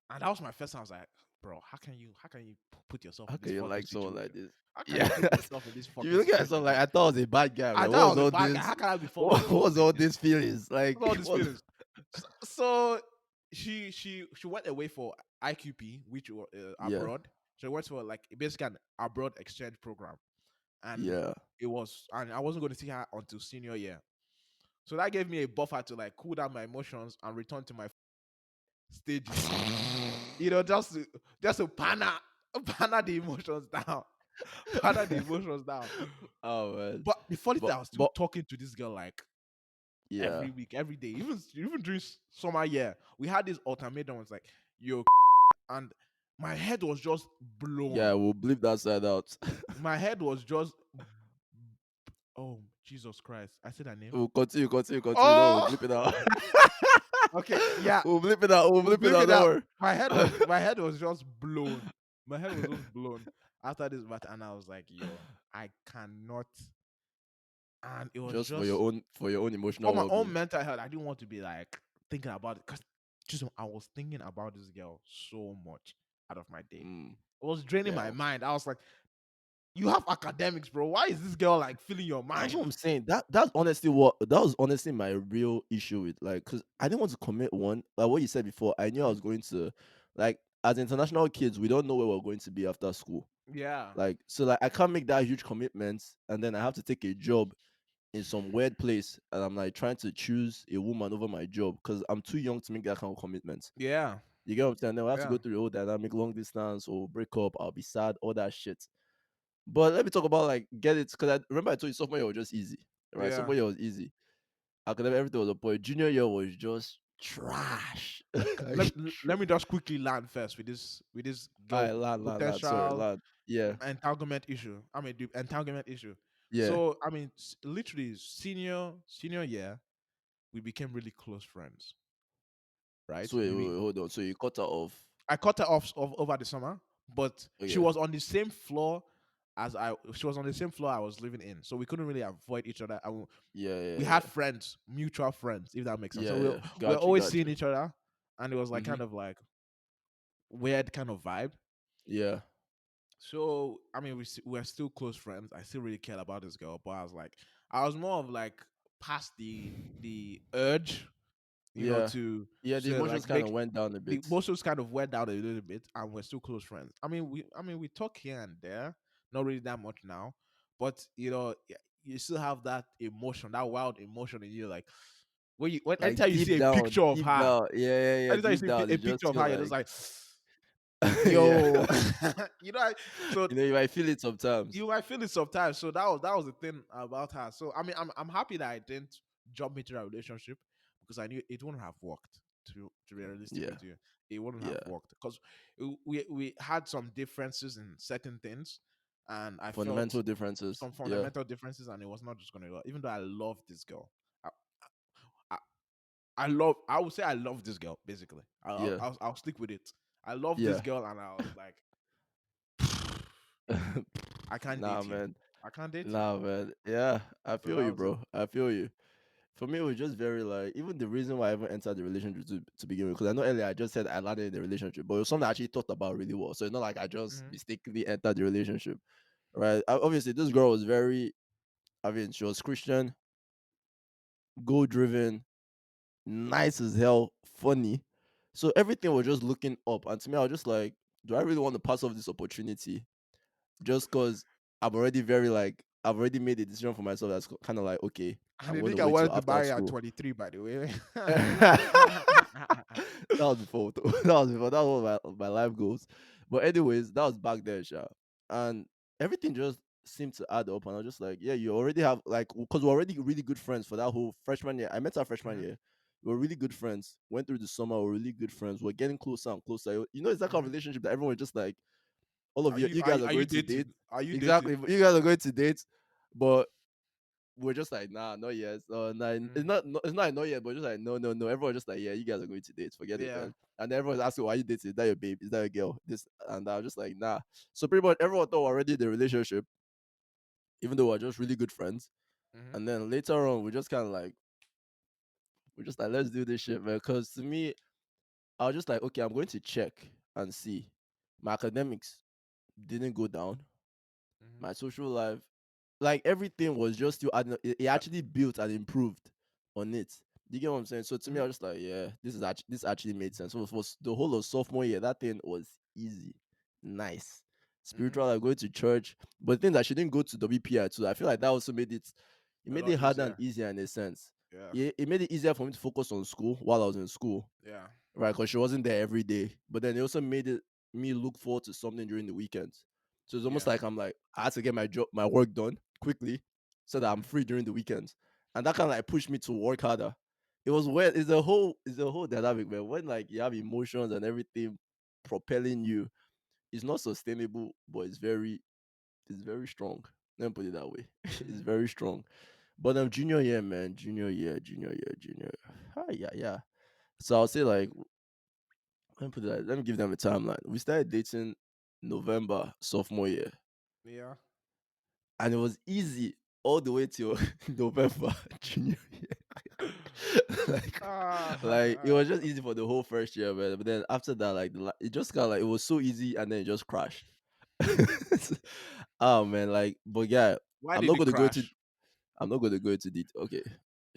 And that was my first time. I was like, bro, how can you put yourself How in this can you fucking like someone like situation? this? How can you Yeah. put yourself in this You fucking be looking at situation someone like like I thought I was a bad guy, I man. thought What I was was a all bad guy? this? How can I be falling for What all was all this? these feelings? What's Like all these what feelings? So she went away for IQP, which was Yeah. abroad. She went for like basically an abroad exchange program, and Yeah. and I wasn't going to see her until senior year. So that gave me a buffer to like cool down my emotions and return to my stages. Just to panna the emotions down, panna the emotions down. Oh man. But the funny thing, But I was still but talking to this girl like yeah. every week, every day, even during summer year. We had this ultimatum. It's like, yo, and my head was just Yeah, blown. we'll bleep that side out. My head was just, oh Jesus Christ! I said her name. We'll continue. No, we'll Oh, bleep it out. okay, yeah. We'll bleep it out. We'll We'll bleep it blip out. it Don't out. worry. My head was just blown. My head was just blown after this battle, and I was like, "Yo, I cannot." And it was Just just for your own for emotional my well own being. mental health. I didn't want to be like thinking about it because just I was thinking about this girl so much out of my day. Mm, It was draining my damn. mind. I was like, "You have academics, bro. Why is this girl like filling your That's what mind?" I'm saying. That was honestly my real issue with like because I didn't want to commit one. Like what you said before, I knew I Mhm. was going to like as international kids, we don't know where we're going to be after school. Yeah, Like so like I can't make that huge commitment and then I have to take a job in some weird place and I'm like trying to choose a woman over my job because I'm too young to make that kind of commitment. yeah, You get what I'm saying? Then we have to yeah, go through the whole dynamic, long distance or break up, I'll be sad, all that shit. But let me talk about like get it because I remember I told you sophomore year was just easy. Right? yeah. Sophomore year was easy. Academic everything was a point. Junior year was just trash. Okay, Like, let me just quickly land first with this girl Alright, lad. Sorry, potential lad. Yeah, entanglement issue. I mean, the entanglement issue. yeah. So I mean, literally senior year, we became really close friends, right? So wait, hold on. So you cut her off. I cut her off over the summer, but she Okay. was on the same floor as I. She was on the same floor I was living in, so we couldn't really avoid each other. And Yeah, we yeah, had yeah. friends, mutual friends, if that makes sense. Yeah, So yeah. we're Got you, always got seeing you. each other. and it was like Mm-hmm. kind of like weird kind of vibe. Yeah. So I mean, we're still close friends. I still really cared about this girl, but I was like, I was more of like past the urge, Yeah. to Yeah. The emotions like kind of make went down a the bit. emotions kind of went down a little bit, and we're still close friends. I mean, we talk here and there, not really that much now, but you still have that emotion, that wild emotion in you, like when Like anytime you see a deep picture of her, down. Yeah, yeah, yeah. anytime you Deep see down, a you just picture of feel her, you're just like, like, yeah. yo, so You might feel it sometimes. you might feel it sometimes. So that was the thing about her. So I mean, I'm happy that I didn't jump into that relationship, because I knew it wouldn't have worked. To be realistic Yeah, with you, it wouldn't have yeah. worked, because we had some differences in certain things, and I felt Fundamental differences. some Yeah, fundamental differences, and it was not just going to go. Even though I love this girl, I, I I would say I love this girl. Basically, yeah, I'll stick with it. I love this yeah. girl, and I was like, I can't Nah, date you. man. I can't date you. Nah, man. Yeah, I So feel that you, was it. bro. I feel you. For me, it was just very like even the reason why I even entered the relationship to begin with. Because I know earlier I just said I landed in the relationship, but it was something I actually thought about really well. So it's not like I just Hmm. mistakenly entered the relationship, right? Obviously, this girl was very. I mean, she was Christian, goal driven, nice as hell, funny. So everything was just looking up. And to me, I was just like, do I really want to pass off this opportunity just because I'm already very like, I've already made a decision for myself that's kind of like, okay, And I'm the going to nigga wait till wanted to after marry at school. 23, by the way. That was before. That was before. That was my life goals. But anyways, that was back then, Sha. And everything just seemed to add up. And I was just like, yeah, you already have like because we're already really good friends for that whole freshman year. I met her freshman Hmm. year. We were really good friends. Went through the summer. We were really good friends. We're getting closer and closer. You know, it's that kind of Hmm. relationship that everyone was just like, all of Are you, you you are guys you, are are you going to date. dating? Are you Exactly. dating? You guys are going to date. But we're just like, nah, not yet. Nah, it's Mm. it's not yet, but just like, no, no, no. Everyone's just like, yeah, you guys are going to date. Forget it, Yeah. man. And everyone's asking, why you dating? Is that your babe? Is that your girl? This and I was just like, nah. So pretty much everyone thought we're already in the relationship, even though we're just really good friends. Hmm. And then later on, we just kind of like, we're just like, let's do this shit, man. Because to me, I was just like, okay, I'm going to check and see. My academics didn't go down. Hmm. My social life, like everything was just still adding it Uh, actually built and improved on it. Do you get what I'm saying? So to me, I mhm. was just like, yeah, this actually made sense. So for the whole of sophomore year, that thing was easy, nice. Mhm. Spiritual, like going to church, but the thing that she didn't go to WPI too. I feel like that also A made lot it harder and easier. easier in a sense. Yeah. It made it easier for me to focus on school while I was in school, Yeah. right? Because she wasn't there every day. But then it also made it me look forward to something during the weekends. So it's almost Yeah. like I'm like I had to get my work done quickly so that I'm Hmm. free during the weekends, and that kind of like pushed me to work harder. It was weird. It's a whole dynamic, man. When like you have emotions and everything propelling you, it's not sustainable, but it's very strong. Let me put it that way. It's Hmm. very strong. But junior year, man, junior year. Ah, yeah, yeah. So I'll say like let me put it like, let me give them a timeline. We started dating November sophomore year, Yeah. and it was easy all the way till November junior year. like, like it was Ah. just easy for the whole first year, man. But then after that, like it just kind of like it was so easy, and then it just crashed. Oh man, like, but yeah, Why I'm did not it going to go into crash? I'm not going to go into detail. Okay,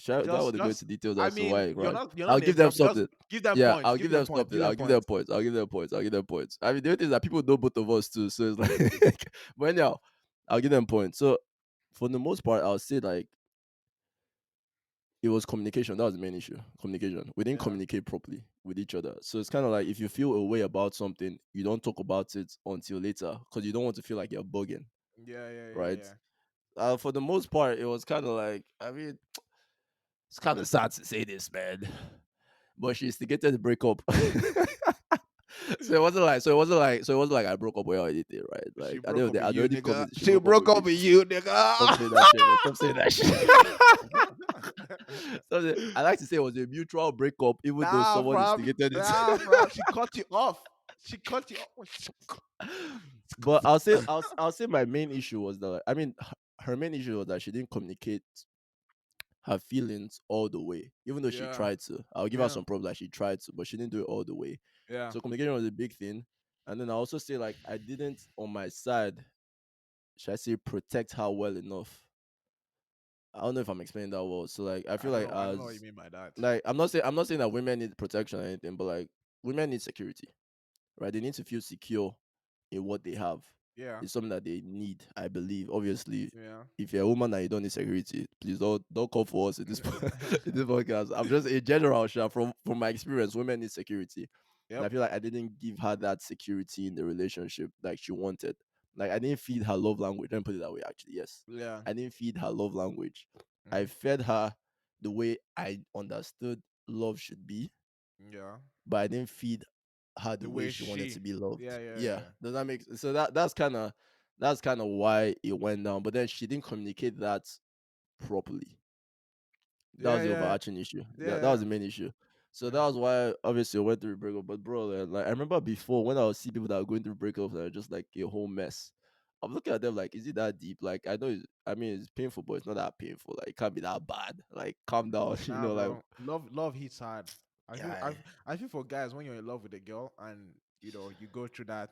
do I want to go Just. into details I as to why mean, it you're crashed? not. You're not I'll an give them example. Just something. give them Yeah, points. I'll Give give them them points. Give something. them I'll give them points. points. I'll give them points. I'll give them points. I mean, the only thing is that people know both of us too, so it's like, but anyhow, I'll give them points. So, for the most part, I'll say like it was communication. That was the main issue. Communication. We didn't Yeah. communicate properly with each other. So it's kind of like if you feel a way about something, you don't talk about it until later because you don't want to feel like you're bugging, Yeah. Yeah. Yeah. right? Yeah. For the most part, it was kind of like I mean, it's kind of sad to say this, man, but she instigated the breakup. So it wasn't like I broke up with her or anything, right? She Like at the end broke of up the day, with I'd you, already nigga. committed. She She broke up broke with up me. with you, nigga. Stop saying that shit, man. Stop saying that shit. I like to say it was a mutual breakup, even though Nah, someone fam. instigated it. Nah, fam. She cut you off. She cut you off. But I'll say my main issue was that I mean her main issue was that she didn't communicate her feelings all the way, even though she Yeah. tried to. I'll give her Yeah. some props that she tried to, but she didn't do it all the way. Yeah. So communication was a big thing. And then I also say like I didn't on my side, should I say protect her well enough. I don't know if I'm explaining that well. So like I feel like I don't know what you as mean by that. like I'm not saying that women need protection or anything, but like women need security, right? They need to feel secure in what they have. Yeah. It's something that they need, I believe. Obviously, Yeah. if you're a woman and you don't need security, please don't call for us in this in this podcast. I'm just in general, Sha, from my experience, women need security. And I Yep. feel like I didn't give her that security in the relationship like she wanted. Like I didn't feed her love language. Let me put it that way, actually. Yes. Yeah. I didn't feed her love language. I Hmm. fed her the way I understood love should be, Yeah. but I didn't feed her the The way way she wanted to she. be loved. Yeah. Yeah. Yeah. Yeah. Does that make so that's kind of why it went down. But then she didn't communicate that properly. That Yeah. was the Yeah. overarching issue. That was Yeah. the main issue. So that Yeah. was why obviously I went through a breakup. But bro, like I remember before when I would see people that are going through breakups that are just like a whole mess. I'm looking at them like, is it that deep? Like I know I mean it's painful, but it's not that painful. Like it can't be that bad. Like calm down, Nah, like bro. Love hits hard. I feel yeah, I, I feel for guys when you're in love with a girl and you go through that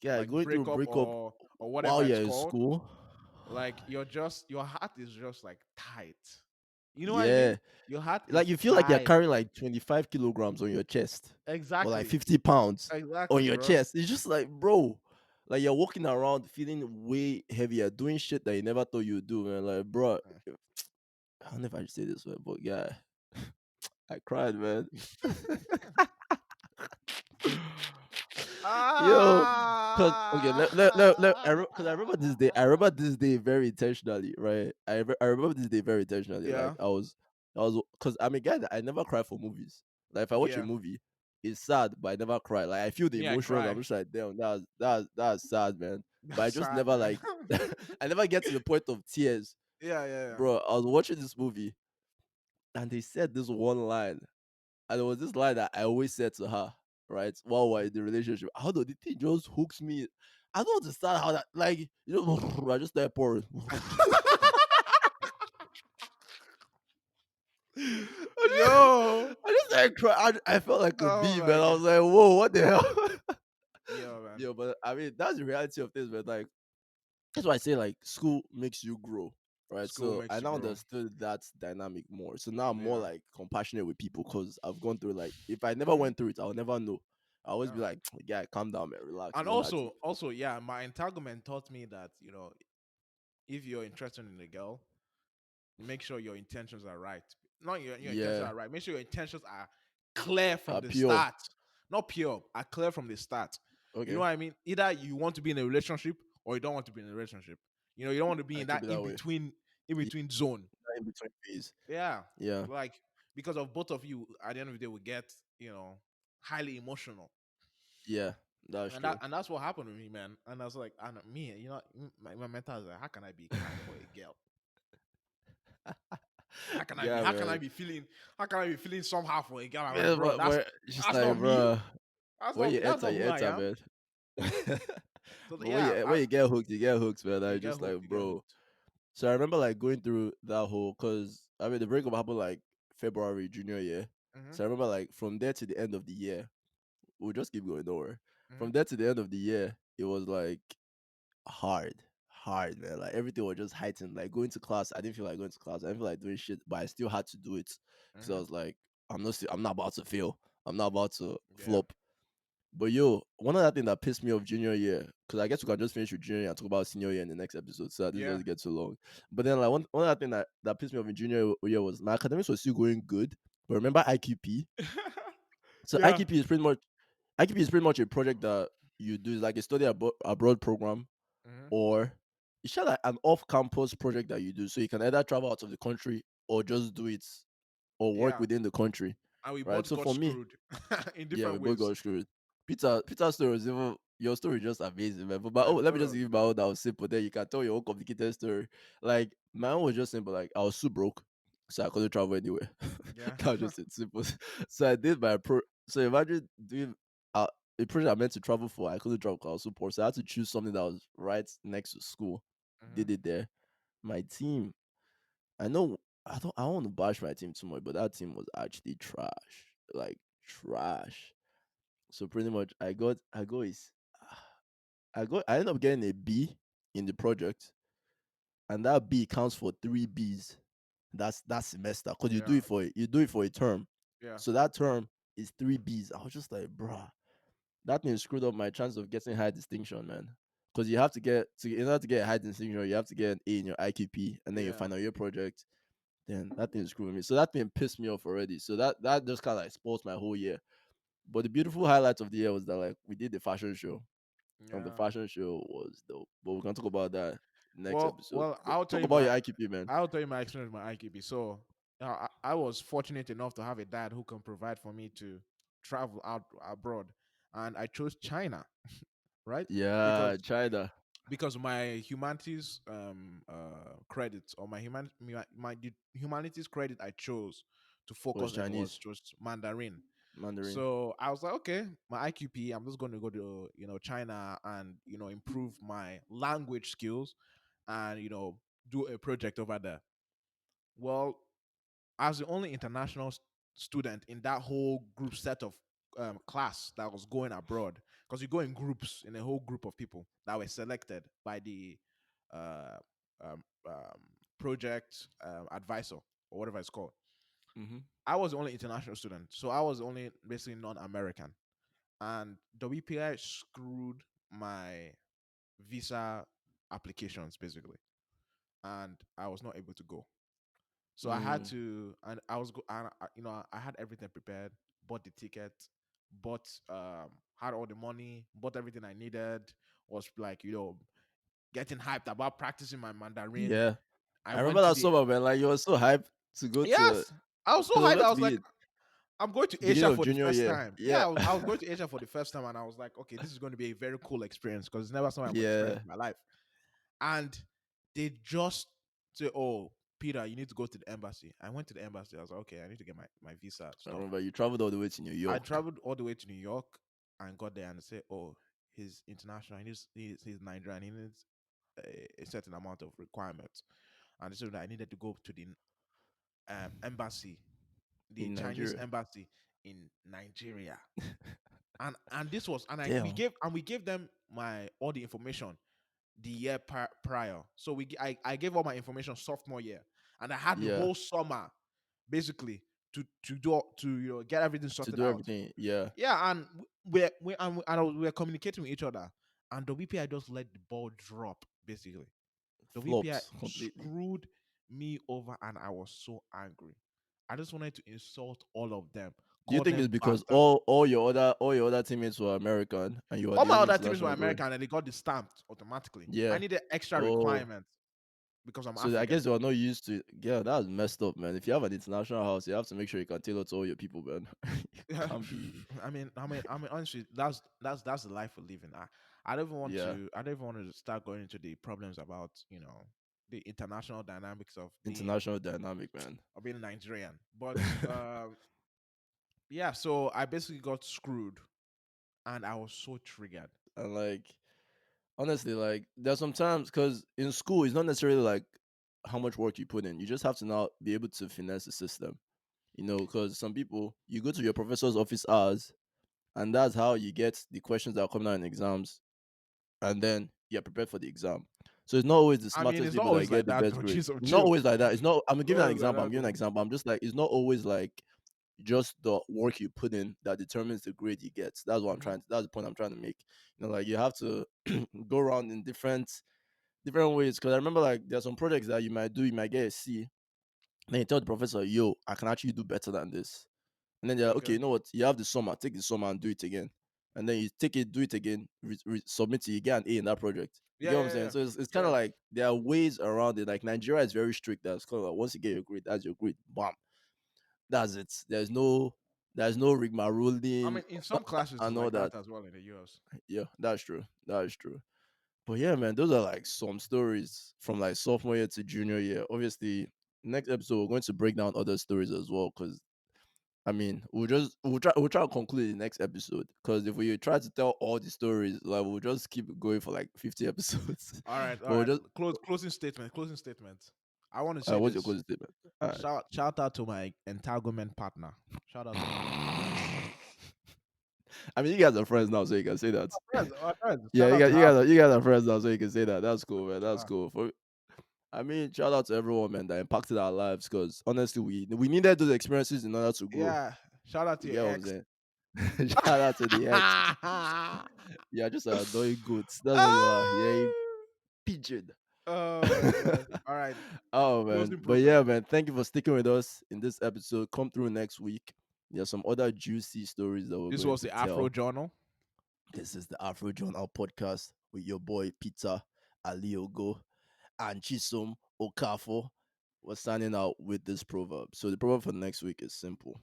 yeah, like going through a breakup breakup or while whatever it's you're in called, school. like your heart is just like tight. You know what I mean? Yeah. Your heart Like is you feel like you're tight. carrying like 25 kilograms on your chest or like Exactly. 50 pounds on Exactly, your bro. chest. It's just like, bro, like you're walking around feeling way heavier, doing shit that you never thought you'd do, man. Like, bro, Mm. I don't know if I should say this, man, but yeah, I cried, man. Yo, cause okay, cause I remember this day. I Ah. remember this day very intentionally, right? I remember this day very intentionally. Like Yeah. cause I'm a guy that I never cry for movies. Like if I watch a Yeah. movie, it's sad, but I never cry. Like I feel the Me, I emotions. I'm cry. just like, damn, that's sad, man. But I That's just sad, never man. like, I never get to the point of tears, Yeah, yeah, yeah. bro. I was watching this movie and they said this one line. And there was this line that I always said to her, right, while we're in the relationship. How do the thing just hooks me? I don't understand how that, like, I just started pouring. Yo. I just started crying. I felt like a Oh bee, my man. I god. was like, whoa, what the hell? Yo, man. Yeah, but I mean, that's the reality of things, man. Like, that's why I say, like, school makes you grow, right? School So makes I you now grow. understood that dynamic more. So now I'm more Yeah. like compassionate with people because I've gone through, like, if I never Hmm. went through it, I'll never know. I always Yeah. be like, yeah, calm down, man, relax. And It's not that deep. also, yeah, my entanglement taught me that, if you're interested in a girl, make sure your intentions are right. Not your intentions Yeah, are right. Make sure your intentions are clear from the pure. start. Not pure, are clear from the start. You know Okay, what I mean? Either you want to be in a relationship or you don't want to be in a relationship. You don't want to be I in keep that it that way. in Yeah, between zone. that in between phase. Yeah. Yeah, Like because of both of you, at the end of the day, we get, highly emotional. yeah, that's And that true. and that's what happened with me, man. And I was like, and me, my mental is like, how can I be crying for a girl? Yeah, How can I man. be feeling somehow for a girl? I'm like, Yeah, bro, but it's just that's like, not me. bro, when you That's enter, not you who I enter, am. man. So But yeah, when you get hooked, you get hooked, man. I you get just like, hooked, you get bro. hooked. So I remember like going through that whole, cause I mean the breakup happened like February junior year. Hmm. So I remember like from there to the end of the year, we'll just keep going nowhere. Hmm. From there to the end of the year, it was like hard, man. Like everything was just heightened. Like going to class, I didn't feel like going to class. I didn't feel like doing shit, but I still had to do it because I Hmm. was like, I'm not about to fail. I'm not about to Yeah. flop. But yo, one of the things that pissed me off junior year, because I guess we can just finish with junior year and talk about senior year in the next episode, so that this Yeah. doesn't get too long. But then like one of the things that pissed me off in junior year was my academics was still going good. But remember IQP? So Yeah. IQP is pretty much a project that you do, is like a abroad program, Hmm. or it's just like an off-campus project that you do. So you can either travel out of the country or just do it or work Yeah. within the country. And we Right. both So got for me, screwed in yeah, we different both ways. got screwed. Peter's story is even your story is just amazing, man. But I let thought me it just was give my good. own that was simple. Then you can tell your own complicated story. Like my own was just simple. Like I was so broke, so I couldn't travel anywhere. Yeah. That was just it, simple. So I did my pro. So imagine doing a project I meant to travel for. I couldn't travel because I was so poor. So I had to choose something that was right next to school. Hmm. Did it there. My team. I know I don't want to bash my team too much, but that team was actually trash. Like trash. So pretty much I ended up getting a B in the project, and that B counts for three Bs. That's semester because Yeah. you do it for a term. Yeah. So that term is three Bs. I was just like, bruh, that thing screwed up my chance of getting high distinction, man. Because you have to get to in order to get a high distinction, you have to get an A in your IQP and then your Yeah. final year project. Then that thing screwed me. So that thing pissed me off already. So that just kind of like spoils my whole year. But the beautiful highlight of the year was that like we did the fashion show, and the Yeah. fashion show was dope. But we can talk about that next episode. Well, But I'll tell talk you about my your IQP, man. I'll tell you my experience with my IQB. So, I was fortunate enough to have a dad who can provide for me to travel out abroad, and I chose China, right? Yeah, Because China my humanities credits, or my humanities credit I chose to was focus in was Chinese, just Mandarin. Mandarin. So I was like, okay, my IQP, I'm just going to go to China and improve my language skills, and do a project over there. Well, as the only international student in that whole group set of class that was going abroad, because you go in groups, in a whole group of people that were selected by the uh, project advisor, or whatever it's called. Mm-hmm. I was the only international student, so I was only basically non-American, and WPI screwed my visa applications basically, and I was not able to go. So I had Mm, to, and I was, and I had everything prepared, bought the ticket, bought, had all the money, bought everything I needed, was like, getting hyped about practicing my Mandarin. yeah, I I remember went to that the, summer, man. Like you were so hyped to go to yes, I was so because it was hyped. I meant to was like, be I'm going to beginning Asia of for the junior first year. time. Yeah, Yeah, I was going to Asia for the first time, and I was like, okay, this is going to be a very cool experience because it's never something I've experienced yeah. in my life. And they just say, "Oh, Peter, you need to go to the embassy." I went to the embassy. I was like, "Okay, I need to get my visa I stuff." remember you traveled all the way to New I York. traveled all the way to New York and got there and said, "Oh, he's international. He's Nigerian. He needs a certain amount of requirements." And they said that I needed to go to the embassy, the In Chinese Nigeria. embassy in Nigeria. And this was, and I we Damn. gave them my all the information the year prior. So I gave all my information sophomore year, and I had the Yeah. whole summer basically to get everything To sorted do out. everything. Yeah. Yeah, and we're communicating with each other, and the WPI just let the ball drop basically. The WPI Flopped completely. screwed me over, and I was so angry. I just wanted to insult all of them, Do you call think it's them because bastards. all your other teammates were American and you are All the my only other teams were international going? American, and they got the stamped automatically. I Yeah. needed extra Oh. requirements because I'm So I guess African. you are not used to yeah, that's messed up, man. If you have an international house, you have to make sure you can tailor to all your people, man. You Yeah, can't be honestly, that's the life we're living. I don't even want yeah. to. I don't even want to start going into the problems about the international dynamics International dynamic, man. of being Nigerian. But yeah, so I basically got screwed, and I was so triggered. And like honestly, like there's sometimes because in school it's not necessarily like how much work you put in. You just have to now be able to finesse the system. You know, because some people you go to your professor's office hours and that's how you get the questions that are coming out in exams, and then you're prepared for the exam. So it's not always the I mean, smartest it's not people that always get like the that, best though. grades. Chisom, It's not chill. always like that. It's not. I'm It's not giving an always like example. I'm that, giving an though. example. I'm just like it's not always like just the work you put in that determines the grade you get. That's what I'm Hmm. trying to. That's the point I'm trying to make. You know, like you have to go around in different ways. Because I remember like there's some projects that you might do. You might get a C. Then you tell the professor, "Yo, I can actually do better than this." And then they're like, okay, Okay. you know what? You have the summer, take the summer and do it again. And then you take it, do it again, submit it, you get an A in that project. You Yeah, get what I'm yeah, saying? yeah, So it's kind of yeah. like there are ways around it. Like Nigeria is very strict. That's kind of like once you get your grade, that's your grade. Bam. That's it. There's no I rigmaroling mean, in some classes it's and all like that. that as well in the US. Yeah, that's true. That is true. But yeah, man, those are like some stories from like sophomore year to junior year. Obviously, next episode we're going to break down other stories as well because I mean, we'll try to conclude the next episode because if we try to tell all the stories, like we'll just keep going for like 50 episodes. All right, But all we'll right. just Closing statement. Closing statement. I want to say What's your this. closing statement? All right. Shout out to my entanglement partner. Shout out to her. I mean, you guys are friends now, so you can say that. Our friends. Yeah, Shout out to her. you guys are friends now, so you can say that. That's cool, man. That's Uh, cool. I mean, shout out to everyone, man, that impacted our lives. Because honestly, we needed those experiences in order to grow. yeah. Shout out to You your get what I'm ex. saying? Shout out to the ex. You're just an annoying goat. That's what you are. You're a pigeon. Oh my god. All right. Oh man, Closing but proverb. yeah, man. Thank you for sticking with us in this episode. Come through next week. There's some other juicy stories that we're This going was to the Afro tell. Journal. This is the Afro Journal podcast with your boy Peter Aliogo and Chisom Okafo. We're signing out with this proverb. So the proverb for next week is simple: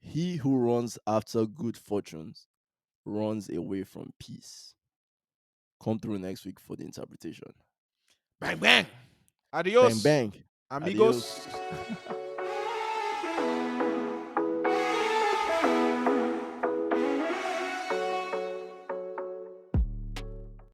He who runs after good fortunes runs away from peace. Come through next week for the interpretation. Bang bang. Bang Adios, bang. amigos. Adios.